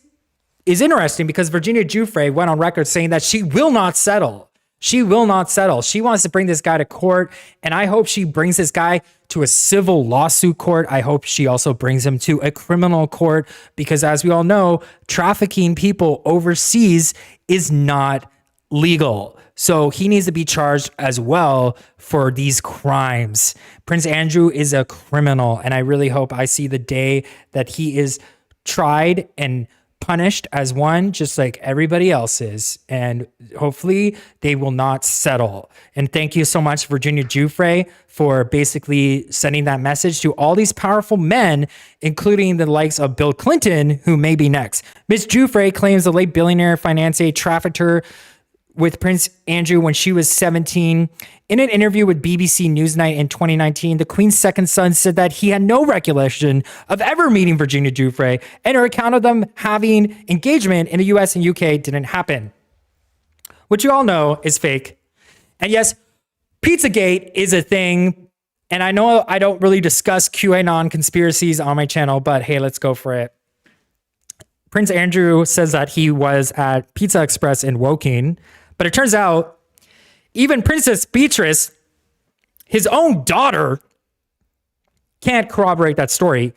Speaker 1: is interesting because Virginia Giuffre went on record saying that she will not settle. She will not settle. She wants to bring this guy to court, and I hope she brings this guy to a civil lawsuit court. I hope she also brings him to a criminal court because, as we all know, trafficking people overseas is not legal. So he needs to be charged as well for these crimes. Prince Andrew is a criminal, and I really hope I see the day that he is tried and punished as one, just like everybody else is. And hopefully they will not settle. And thank you so much, Virginia Giuffre, for basically sending that message to all these powerful men, including the likes of Bill Clinton, who may be next. Ms. Giuffre claims the late billionaire financier trafficked her with Prince Andrew when she was 17. In an interview with BBC Newsnight in 2019, the Queen's second son said that he had no recollection of ever meeting Virginia Giuffre, and her account of them having engagement in the US and UK didn't happen, which you all know is fake. And yes, Pizzagate is a thing, and I know I don't really discuss QAnon conspiracies on my channel, but hey, let's go for it. Prince Andrew says that he was at Pizza Express in Woking, but it turns out even Princess Beatrice, his own daughter, can't corroborate that story.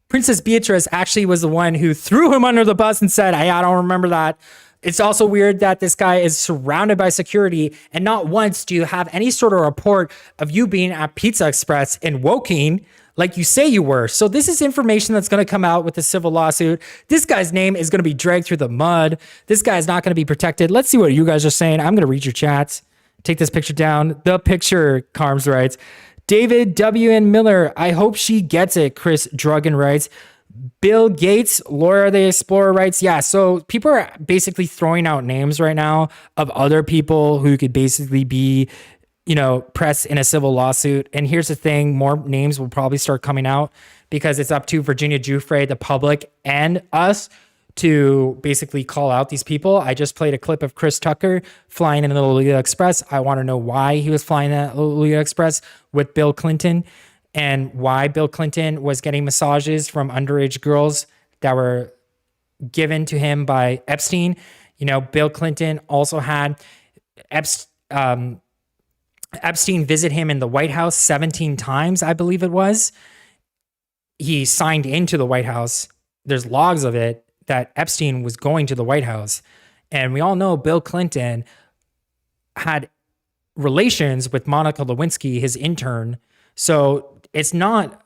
Speaker 1: Princess Beatrice actually was the one who threw him under the bus and said, hey, I don't remember that. It's also weird that this guy is surrounded by security, and not once do you have any sort of report of you being at Pizza Express in Woking like you say you were. So this is information that's going to come out with the civil lawsuit. This guy's name is going to be dragged through the mud. This guy's not going to be protected. Let's see what you guys are saying. I'm going to read your chats. Take this picture down. The picture, Carms writes. David W.N. Miller, I hope she gets it, Chris Drugan writes. Bill Gates, Laura the Explorer writes, yeah, so people are basically throwing out names right now of other people who could basically be, press in a civil lawsuit. And here's the thing, more names will probably start coming out because it's up to Virginia Giuffre, the public, and us to basically call out these people. I just played a clip of Chris Tucker flying in the Lolita Express. I want to know why he was flying that Lolita Express with Bill Clinton and why Bill Clinton was getting massages from underage girls that were given to him by Epstein. Bill Clinton also had Epstein visit him in the White House 17 times, I believe it was. He signed into the White House. There's logs of it that Epstein was going to the White House. And we all know Bill Clinton had relations with Monica Lewinsky, his intern. So it's not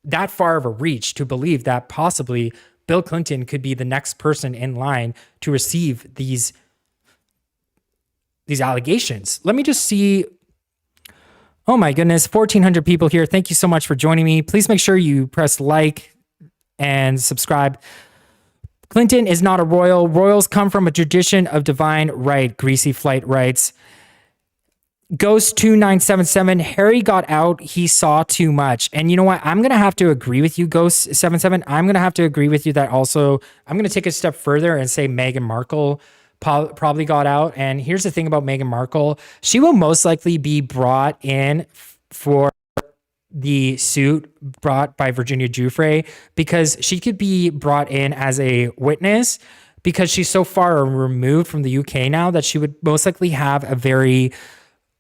Speaker 1: that far of a reach to believe that possibly Bill Clinton could be the next person in line to receive these allegations. Let me just see. Oh my goodness, 1,400 people here. Thank you so much for joining me. Please make sure you press like and subscribe. Clinton is not a royal. Royals come from a tradition of divine right, Greasy Flight writes. Ghost 2977, Harry got out. He saw too much. And you know what? I'm going to have to agree with you, Ghost 77. I'm going to have to agree with you that also, I'm going to take a step further and say Meghan Markle probably got out. And here's the thing about Meghan Markle. She will most likely be brought in for the suit brought by Virginia Giuffre because she could be brought in as a witness because she's so far removed from the UK now that she would most likely have a very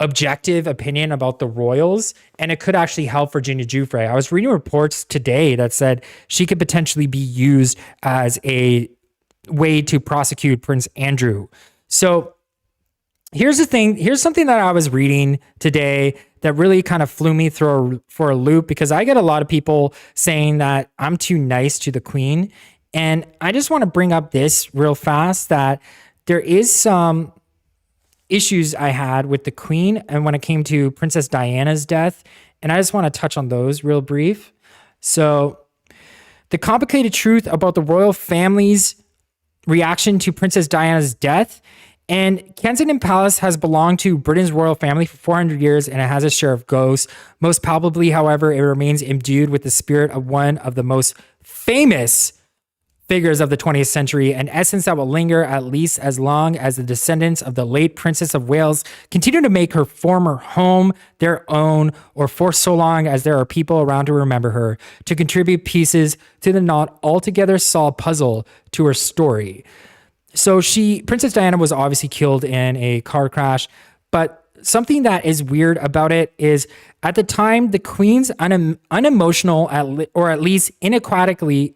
Speaker 1: objective opinion about the royals, and it could actually help Virginia Giuffre. I was reading reports today that said she could potentially be used as a way to prosecute Prince Andrew. So here's the thing. Here's something that I was reading today that really kind of flew me for a loop because I get a lot of people saying that I'm too nice to the Queen. And I just want to bring up this real fast that there is some issues I had with the Queen and when it came to Princess Diana's death. And I just want to touch on those real brief. So the complicated truth about the royal family's reaction to Princess Diana's death. And Kensington Palace has belonged to Britain's royal family for 400 years, and it has a share of ghosts. Most palpably, however, it remains imbued with the spirit of one of the most famous figures of the 20th century, an essence that will linger at least as long as the descendants of the late Princess of Wales continue to make her former home their own, or for so long as there are people around to remember her, to contribute pieces to the not altogether solved puzzle to her story. So Princess Diana was obviously killed in a car crash, But something that is weird about it is at the time, the queen's unemotional or at least inadequately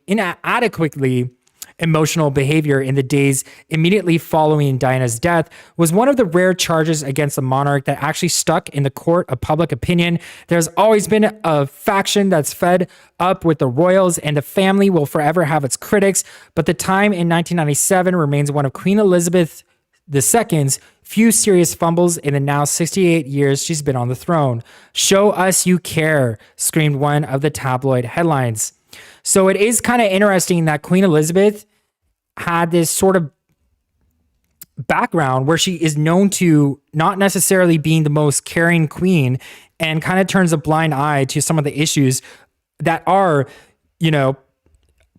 Speaker 1: emotional behavior in the days immediately following Diana's death was one of the rare charges against the monarch that actually stuck in the court of public opinion. There's always been a faction that's fed up with the royals, and the family will forever have its critics. But the time in 1997 remains one of Queen Elizabeth II's few serious fumbles in the now 68 years she's been on the throne. "Show us you care," screamed one of the tabloid headlines. So it is kind of interesting that Queen Elizabeth had this sort of background where she is known to not necessarily being the most caring queen, and kind of turns a blind eye to some of the issues that are,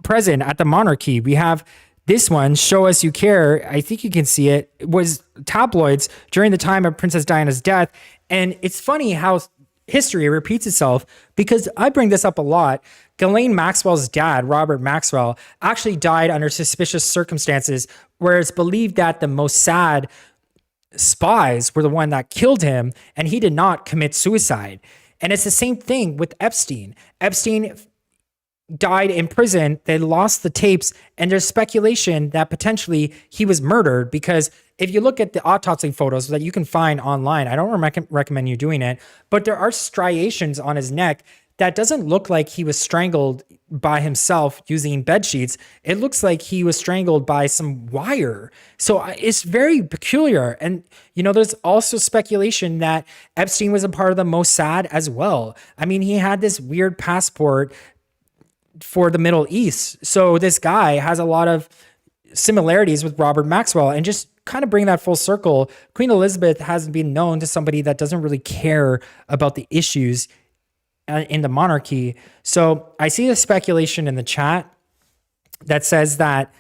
Speaker 1: present at the monarchy. We have this one, "Show us you care." I think you can see it. It was tabloids during the time of Princess Diana's death. And it's funny how history repeats itself, because I bring this up a lot. Ghislaine Maxwell's dad, Robert Maxwell, actually died under suspicious circumstances, where it's believed that the Mossad spies were the one that killed him, and he did not commit suicide. And it's the same thing with Epstein. Epstein died in prison. They lost the tapes, and there's speculation that potentially he was murdered, because if you look at the autopsy photos that you can find online, I don't recommend you doing it, but there are striations on his neck that doesn't look like he was strangled by himself using bed sheets. It looks like he was strangled by some wire. So it's very peculiar. And, there's also speculation that Epstein was a part of the Mossad as well. I mean, he had this weird passport for the Middle East. So this guy has a lot of similarities with Robert Maxwell. And just kind of bring that full circle, Queen Elizabeth has been known to somebody that doesn't really care about the issues in the monarchy. So I see a speculation in the chat that says that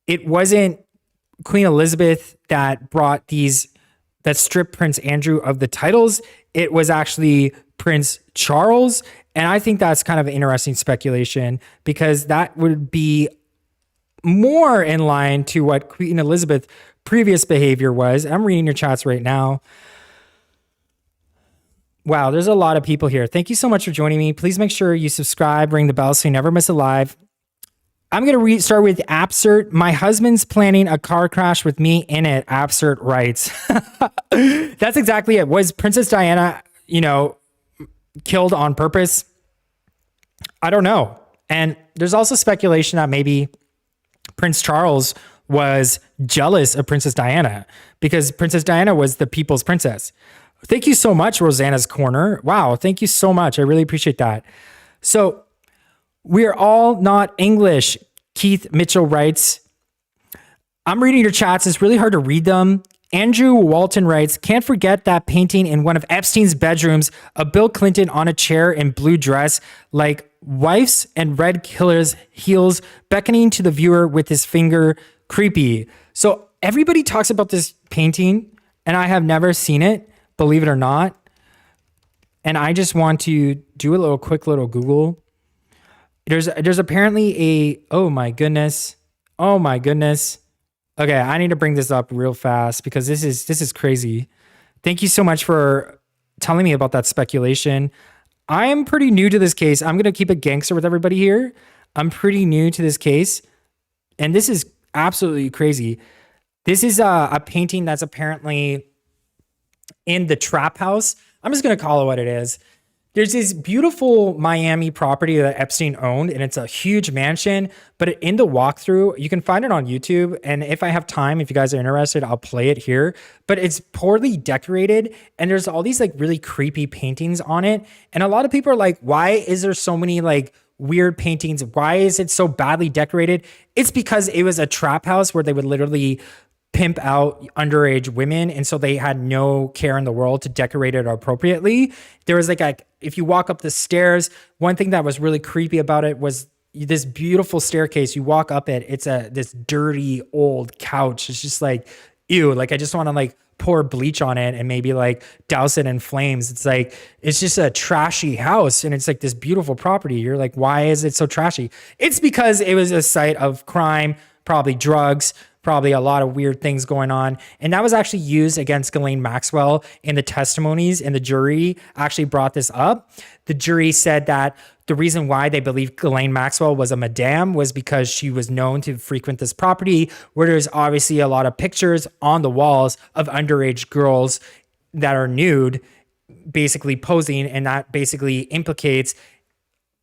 Speaker 1: it wasn't Queen Elizabeth that stripped Prince Andrew of the titles. It was actually Prince Charles. And I think that's kind of an interesting speculation, because that would be more in line to what Queen Elizabeth's previous behavior was. I'm reading your chats right now. Wow, there's a lot of people here. Thank you so much for joining me. Please make sure you subscribe, ring the bell so you never miss a live. I'm going to start with Absert. "My husband's planning a car crash with me in it," Absert writes. That's exactly it. Was Princess Diana, killed on purpose? I don't know. And there's also speculation that maybe Prince Charles was jealous of Princess Diana, because Princess Diana was the people's princess. Thank you so much, Rosanna's Corner. Wow, thank you so much. I really appreciate that. So, "We're all not English," Keith Mitchell writes. I'm reading your chats. It's really hard to read them. Andrew Walton writes, "Can't forget that painting in one of Epstein's bedrooms of Bill Clinton on a chair in blue dress, like wife's and red killer's heels, beckoning to the viewer with his finger. Creepy." So everybody talks about this painting, and I have never seen it, believe it or not. And I just want to do a quick little Google. There's apparently oh my goodness. Okay, I need to bring this up real fast, because this is crazy. Thank you so much for telling me about that speculation. I am pretty new to this case. I'm going to keep it gangster with everybody here. I'm pretty new to this case, and this is absolutely crazy. This is a painting that's apparently in the trap house. I'm just going to call it what it is. There's this beautiful Miami property that Epstein owned, and it's a huge mansion, but in the walkthrough, you can find it on YouTube. And if I have time, if you guys are interested, I'll play it here, but it's poorly decorated. And there's all these really creepy paintings on it. And a lot of people are like, why is there so many weird paintings? Why is it so badly decorated? It's because it was a trap house where they would literally pimp out underage women, and so they had no care in the world to decorate it appropriately. There was if you walk up the stairs, one thing that was really creepy about it was this beautiful staircase. You walk up it, it's this dirty old couch. It's just ew. I just want to pour bleach on it and maybe douse it in flames. It's just a trashy house, and it's this beautiful property. You're why is it so trashy? It's because it was a site of crime, probably drugs, probably a lot of weird things going on. And that was actually used against Ghislaine Maxwell in the testimonies, and the jury actually brought this up. The jury said that the reason why they believed Ghislaine Maxwell was a madame was because she was known to frequent this property, where there's obviously a lot of pictures on the walls of underage girls that are nude, basically posing, and that basically implicates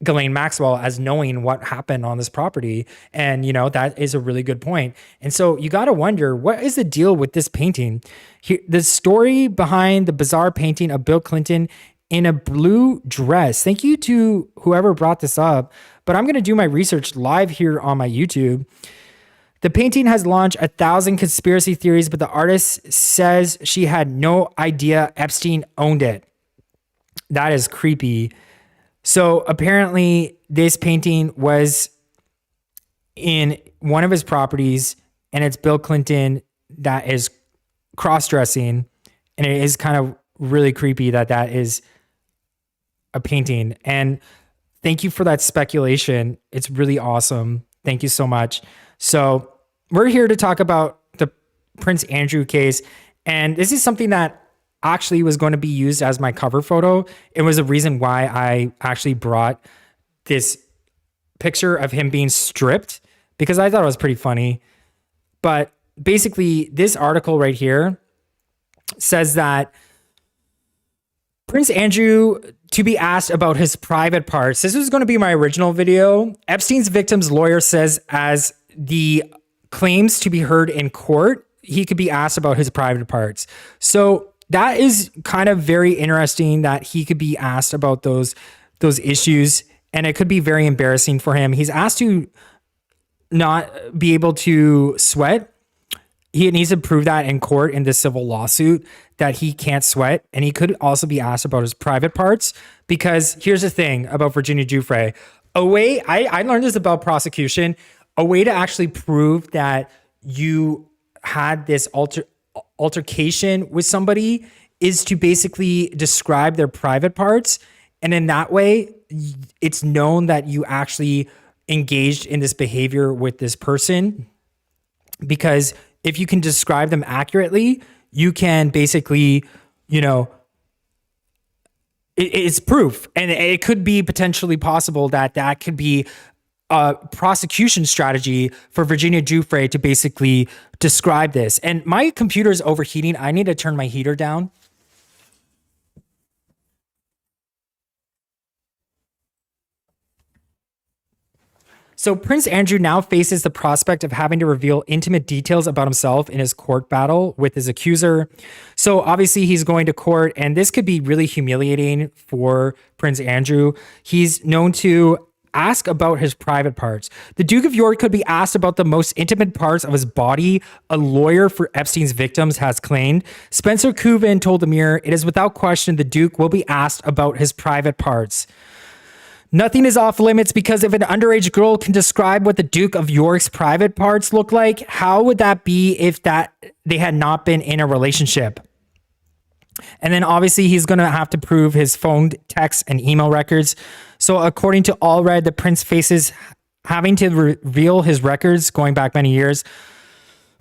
Speaker 1: Ghislaine Maxwell as knowing what happened on this property. And, that is a really good point. And so you got to wonder, what is the deal with this painting? Here, the story behind the bizarre painting of Bill Clinton in a blue dress. Thank you to whoever brought this up, but I'm going to do my research live here on my YouTube. The painting has launched 1,000 conspiracy theories, but the artist says she had no idea Epstein owned it. That is creepy. So apparently this painting was in one of his properties, and it's Bill Clinton that is cross-dressing, and it is kind of really creepy that is a painting. And thank you for that speculation. It's really awesome. Thank you so much. So we're here to talk about the Prince Andrew case, and this is something that actually was going to be used as my cover photo. It was a reason why I actually brought this picture of him being stripped, because I thought it was pretty funny. But basically, this article right here says that Prince Andrew to be asked about his private parts. This was going to be my original video. Epstein's victim's lawyer says as the claims to be heard in court, he could be asked about his private parts. So that is kind of very interesting that he could be asked about those issues, and it could be very embarrassing for him. He's asked to not be able to sweat. He needs to prove that in court in this civil lawsuit that he can't sweat. And he could also be asked about his private parts, because here's the thing about Virginia Giuffre. I learned this about prosecution. A way to actually prove that you had this altercation with somebody is to basically describe their private parts. And in that way, it's known that you actually engaged in this behavior with this person, because if you can describe them accurately, you can basically, it's proof. And it could be potentially possible that could be a prosecution strategy for Virginia Giuffre to basically describe this. And my computer is overheating. I need to turn my heater down. So Prince Andrew now faces the prospect of having to reveal intimate details about himself in his court battle with his accuser. So obviously he's going to court, and this could be really humiliating for Prince Andrew. He's known to ask about his private parts. The Duke of York could be asked about the most intimate parts of his body, a lawyer for Epstein's victims has claimed. Spencer Kuvin told the Mirror, it is without question the Duke will be asked about his private parts. Nothing is off limits, because if an underage girl can describe what the Duke of York's private parts look like, how would that be if they had not been in a relationship? And then obviously he's going to have to prove his phone, text, and email records. So according to Allred, the prince faces having to reveal his records going back many years.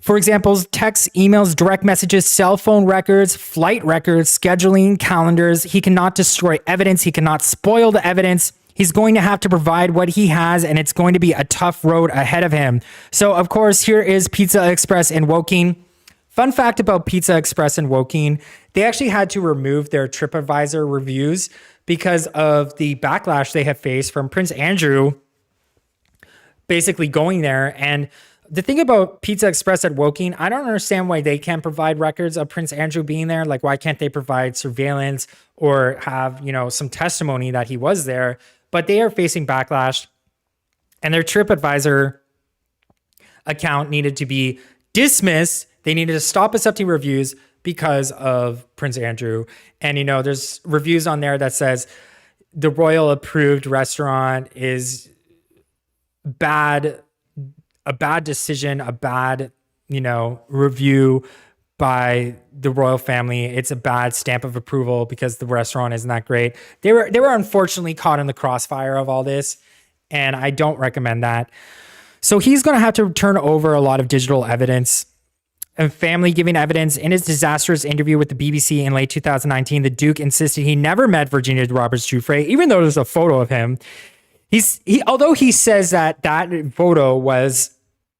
Speaker 1: For example, texts, emails, direct messages, cell phone records, flight records, scheduling, calendars. He cannot destroy evidence. He cannot spoil the evidence. He's going to have to provide what he has, and it's going to be a tough road ahead of him. So, of course, here is Pizza Express in Woking. Fun fact about Pizza Express in Woking, they actually had to remove their TripAdvisor reviews because of the backlash they have faced from Prince Andrew basically going there. And the thing about Pizza Express at Woking, I don't understand why they can't provide records of Prince Andrew being there. Like, why can't they provide surveillance or have, some testimony that he was there? But they are facing backlash, and their TripAdvisor account needed to be dismissed. They needed to stop accepting reviews because of Prince Andrew. And, there's reviews on there that says the royal approved restaurant is bad, a bad decision, a bad, review by the royal family. It's a bad stamp of approval because the restaurant isn't that great. They were unfortunately caught in the crossfire of all this, and I don't recommend that. So he's going to have to turn over a lot of digital evidence and family giving evidence. In his disastrous interview with the BBC in late 2019, the Duke insisted he never met Virginia Roberts Giuffre, even though there's a photo of him. Although he says that photo was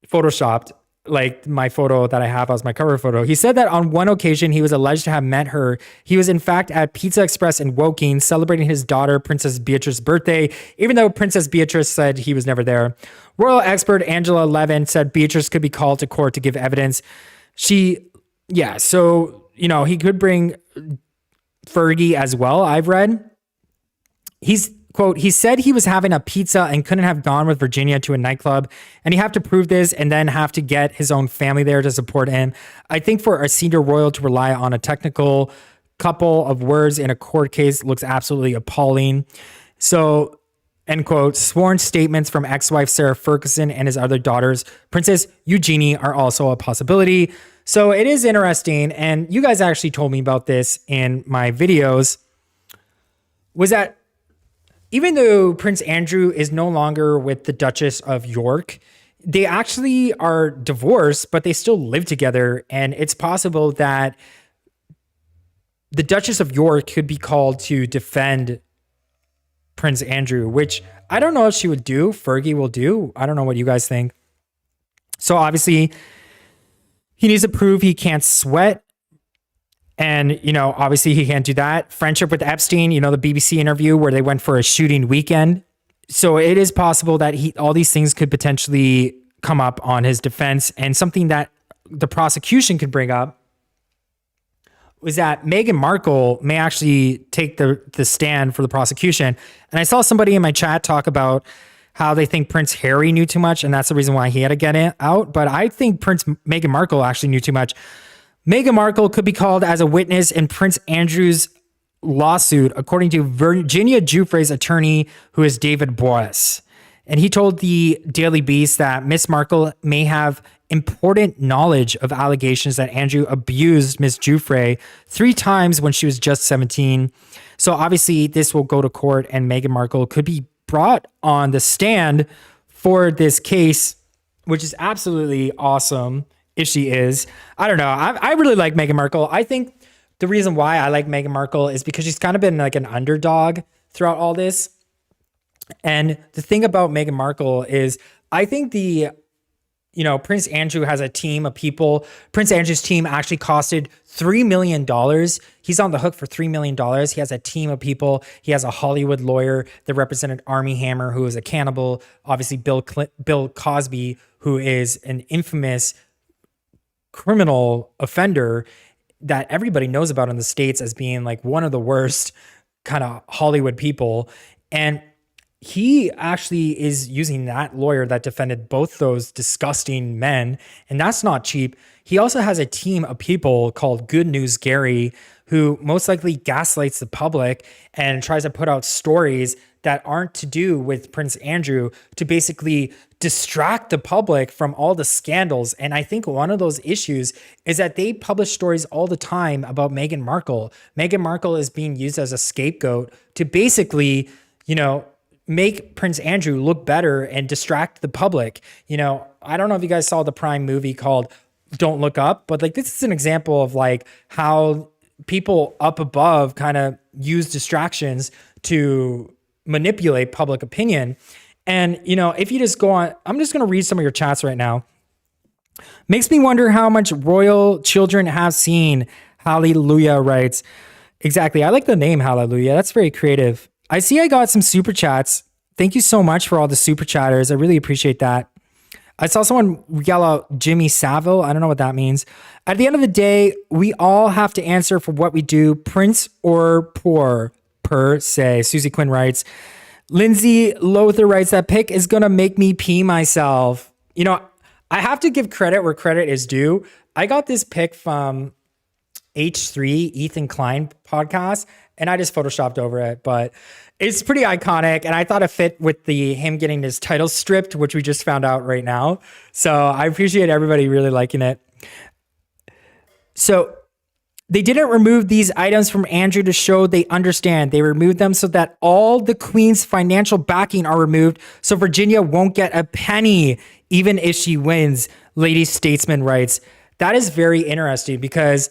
Speaker 1: photoshopped, like my photo that I have as my cover photo. He said that on one occasion he was alleged to have met her. He was in fact at Pizza Express in Woking celebrating his daughter Princess Beatrice's birthday, even though Princess Beatrice said he was never there. Royal expert Angela Levin said Beatrice could be called to court to give evidence. So, he could bring Fergie as well, I've read. Quote, he said he was having a pizza and couldn't have gone with Virginia to a nightclub, and he have to prove this and then have to get his own family there to support him. I think for a senior royal to rely on a technical couple of words in a court case looks absolutely appalling. So, end quote. Sworn statements from ex-wife Sarah Ferguson and his other daughters, Princess Eugenie, are also a possibility. So it is interesting, and you guys actually told me about this in my videos, was that even though Prince Andrew is no longer with the Duchess of York, they actually are divorced, but they still live together. And it's possible that the Duchess of York could be called to defend Prince Andrew, which I don't know if she would do. Fergie will do. I don't know what you guys think. So obviously, he needs to prove he can't sweat. And, obviously he can't do that. Friendship with Epstein, the BBC interview where they went for a shooting weekend. So it is possible that all these things could potentially come up on his defense. And something that the prosecution could bring up was that Meghan Markle may actually take the stand for the prosecution. And I saw somebody in my chat talk about how they think Prince Harry knew too much, and that's the reason why he had to get out. But I think Meghan Markle actually knew too much. Meghan Markle could be called as a witness in Prince Andrew's lawsuit, according to Virginia Giuffre's attorney, who is David Boyce. And he told the Daily Beast that Miss Markle may have important knowledge of allegations that Andrew abused Miss Giuffre 3 times when she was just 17. So obviously this will go to court, and Meghan Markle could be brought on the stand for this case, which is absolutely awesome. If she is, I don't know. I really like Meghan Markle. I think the reason why I like Meghan Markle is because she's kind of been like an underdog throughout all this. And the thing about Meghan Markle is I think Prince Andrew has a team of people. Prince Andrew's team actually costed $3 million. He's on the hook for $3 million. He has a team of people. He has a Hollywood lawyer that represented Armie Hammer, who is a cannibal. Obviously, Bill Cosby, who is an infamous criminal offender that everybody knows about in the States as being like one of the worst kind of Hollywood people. And he actually is using that lawyer that defended both those disgusting men. And that's not cheap. He also has a team of people called Good News Gary, who most likely gaslights the public and tries to put out stories that aren't to do with Prince Andrew to basically distract the public from all the scandals. And I think one of those issues is that they publish stories all the time about Meghan Markle. Meghan Markle is being used as a scapegoat to basically, make Prince Andrew look better and distract the public. I don't know if you guys saw the Prime movie called Don't Look Up, but like this is an example of like how people up above kind of use distractions to manipulate public opinion. And, if you just go on, I'm just going to read some of your chats right now. Makes me wonder how much royal children have seen. Hallelujah writes. Exactly. I like the name Hallelujah. That's very creative. I see I got some super chats. Thank you so much for all the super chatters. I really appreciate that. I saw someone yell out Jimmy Savile. I don't know what that means. At the end of the day, we all have to answer for what we do, prince or poor, per se. Susie Quinn writes. Lindsay Lothar writes, that pic is going to make me pee myself. I have to give credit where credit is due. I got this pic from H3, Ethan Klein podcast, and I just photoshopped over it, but it's pretty iconic. And I thought it fit with him getting his title stripped, which we just found out right now. So I appreciate everybody really liking it. So they didn't remove these items from Andrew to show they understand. They removed them so that all the Queen's financial backing are removed, so Virginia won't get a penny. even if she wins, Lady Statesman writes, that is very interesting because,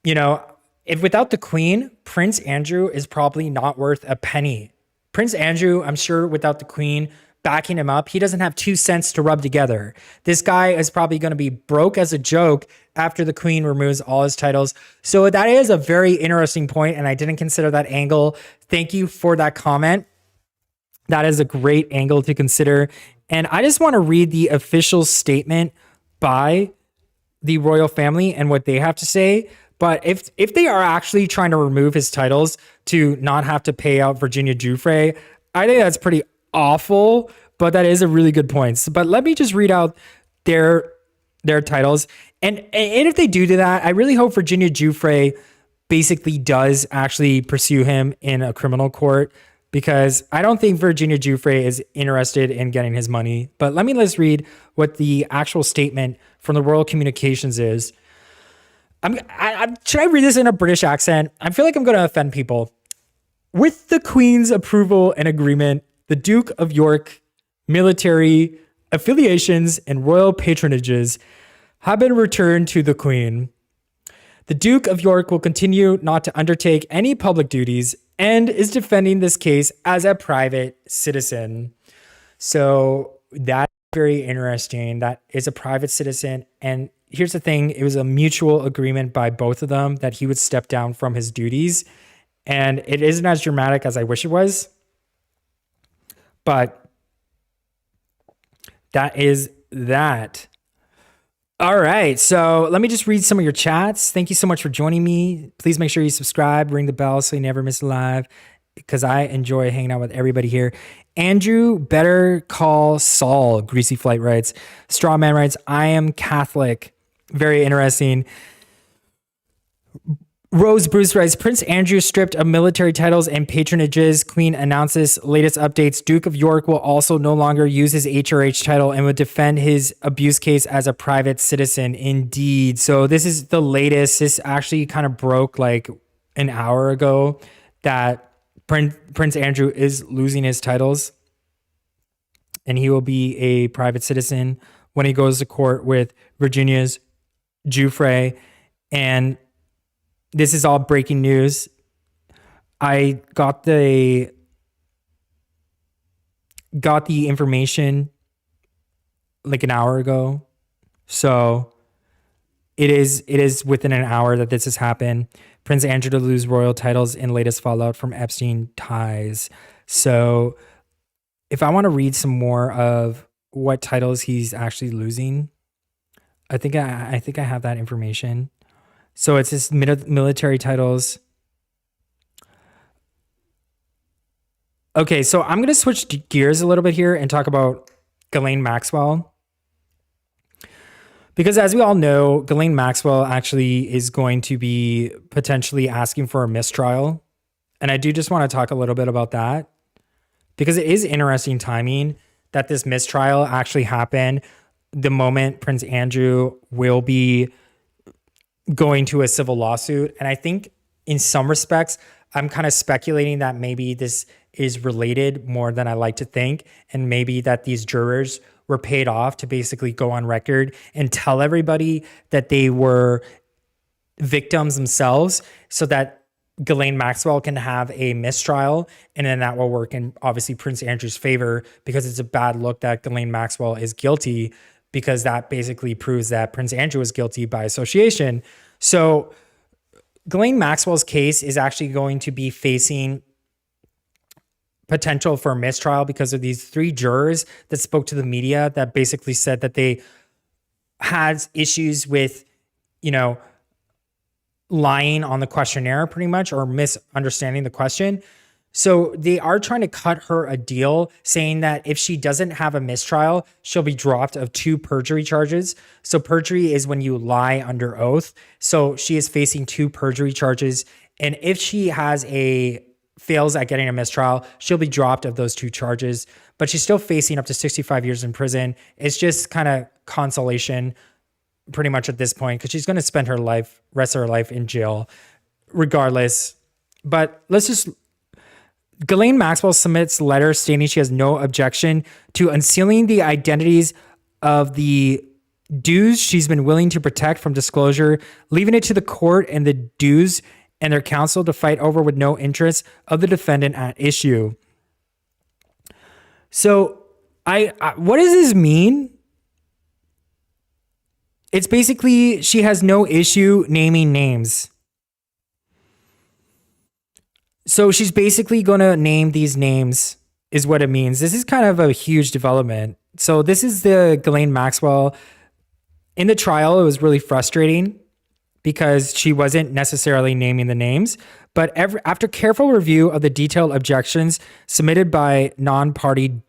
Speaker 1: you know, if without the Queen, Prince Andrew is probably not worth a penny. Prince Andrew, I'm sure without the Queen backing him up, he doesn't have 2 cents to rub together. This guy is probably going to be broke as a joke after the Queen removes all his titles. So that is a very interesting point, and I didn't consider that angle. Thank you for that comment. That is a great angle to consider. And I just want to read the official statement by the royal family and what they have to say. But if they are actually trying to remove his titles to not have to pay out Virginia Giuffre, I think that's pretty awful, but that is a really good point. But let me just read out their titles. And if they do that, I really hope Virginia Giuffre basically does actually pursue him in a criminal court, because I don't think Virginia Giuffre is interested in getting his money. But let me just read what the actual statement from the Royal Communications is. Should I read this in a British accent? I feel like I'm going to offend people. With the Queen's approval and agreement, the Duke of York military affiliations and royal patronages have been returned to the Queen. The Duke of York will continue not to undertake any public duties and is defending this case as a private citizen. So that's very interesting. That is a private citizen. And here's the thing. It was a mutual agreement by both of them that he would step down from his duties. And it isn't as dramatic as I wish it was. But that is that. All right. So let me just read some of your chats. Thank you so much for joining me. Please make sure you subscribe, ring the bell so you never miss a live, because I enjoy hanging out with everybody here. Andrew Better Call Saul, Greasy Flight writes. Strawman writes, I am Catholic. Very interesting. Rose Bruce writes, Prince Andrew stripped of military titles and patronages. Queen announces latest updates. Duke of York will also no longer use his HRH title and would defend his abuse case as a private citizen. Indeed. So this is the latest. This actually kind of broke like an hour ago that Prince Andrew is losing his titles and he will be a private citizen when he goes to court with Virginia's Giuffre. And this is all breaking news. I got the information like an hour ago. So it is within an hour that this has happened. Prince Andrew to lose royal titles in latest fallout from Epstein ties. So if I want to read some more of what titles he's actually losing, I think I have that information. So it's his military titles. Okay, so I'm going to switch gears a little bit here and talk about Ghislaine Maxwell. Because as we all know, Ghislaine Maxwell actually is going to be potentially asking for a mistrial. And I do just want to talk a little bit about that, because it is interesting timing that this mistrial actually happened the moment Prince Andrew will be going to a civil lawsuit. And I think in some respects, I'm kind of speculating that maybe this is related more than I like to think. And maybe that these jurors were paid off to basically go on record and tell everybody that they were victims themselves so that Ghislaine Maxwell can have a mistrial. And then that will work in obviously Prince Andrew's favor, because it's a bad look that Ghislaine Maxwell is guilty, because that basically proves that Prince Andrew is guilty by association. So Ghislaine Maxwell's case is actually going to be facing potential for a mistrial because of these 3 jurors that spoke to the media that basically said that they had issues with, lying on the questionnaire pretty much, or misunderstanding the question. So they are trying to cut her a deal, saying that if she doesn't have a mistrial, she'll be dropped of 2 perjury charges. So perjury is when you lie under oath. So she is facing 2 perjury charges. And if she fails at getting a mistrial, she'll be dropped of those 2 charges. But she's still facing up to 65 years in prison. It's just kind of consolation pretty much at this point, because she's going to spend rest of her life in jail regardless. But Ghislaine Maxwell submits letter stating she has no objection to unsealing the identities of the dues she's been willing to protect from disclosure, leaving it to the court and the dues and their counsel to fight over with no interest of the defendant at issue. So what does this mean? It's basically she has no issue naming names. So she's basically going to name these names is what it means. This is kind of a huge development. So this is the Ghislaine Maxwell. In the trial, it was really frustrating because she wasn't necessarily naming the names. But after careful review of the detailed objections submitted by non-party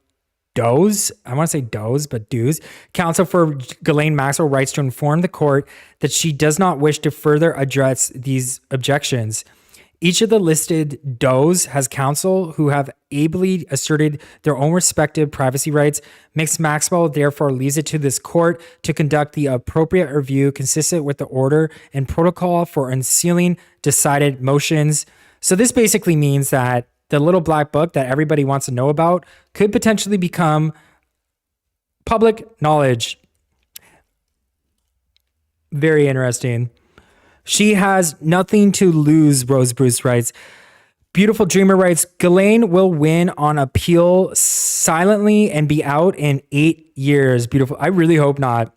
Speaker 1: does, I want to say does, but dues, counsel for Ghislaine Maxwell writes to inform the court that she does not wish to further address these objections. Each of the listed does has counsel who have ably asserted their own respective privacy rights. Ms. Maxwell therefore leaves it to this court to conduct the appropriate review consistent with the order and protocol for unsealing decided motions. So this basically means that the little black book that everybody wants to know about could potentially become public knowledge. Very interesting. She has nothing to lose, Rose Bruce writes. Beautiful Dreamer writes, Ghislaine will win on appeal silently and be out in 8 years. Beautiful. I really hope not.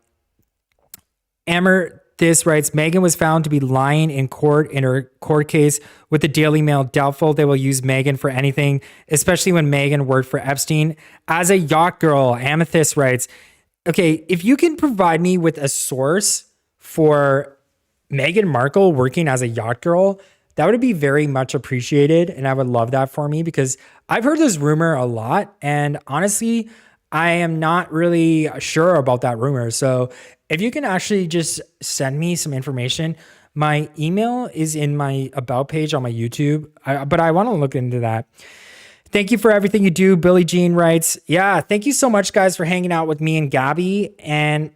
Speaker 1: Amethyst writes, Megan was found to be lying in court in her court case with the Daily Mail. Doubtful they will use Megan for anything, especially when Megan worked for Epstein. As a yacht girl, Amethyst writes, okay, if you can provide me with a source for Meghan Markle working as a yacht girl, that would be very much appreciated. And I would love that for me because I've heard this rumor a lot. And honestly, I am not really sure about that rumor. So if you can actually just send me some information, my email is in my about page on my YouTube, but I want to look into that. Thank you for everything you do. Billie Jean writes, yeah, thank you so much, guys, for hanging out with me and Gabby. And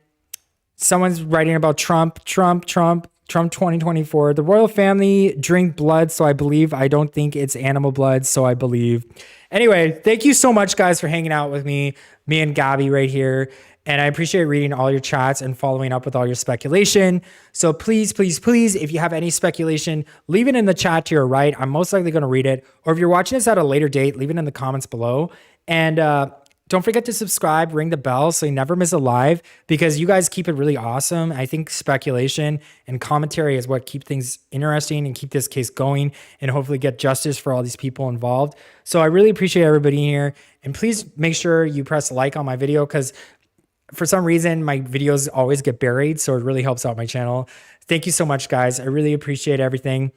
Speaker 1: someone's writing about Trump 2024. The royal family drink blood, so I believe. I don't think it's animal blood, so I believe. Anyway, thank you so much, guys, for hanging out with me and Gabby right here. And I appreciate reading all your chats and following up with all your speculation. So please, please, please, if you have any speculation, leave it in the chat to your right. I'm most likely going to read it. Or if you're watching this at a later date, leave it in the comments below. And don't forget to subscribe, ring the bell so you never miss a live because you guys keep it really awesome. I think speculation and commentary is what keep things interesting and keep this case going and hopefully get justice for all these people involved. So I really appreciate everybody here. And please make sure you press like on my video because for some reason my videos always get buried. So it really helps out my channel. Thank you so much, guys. I really appreciate everything.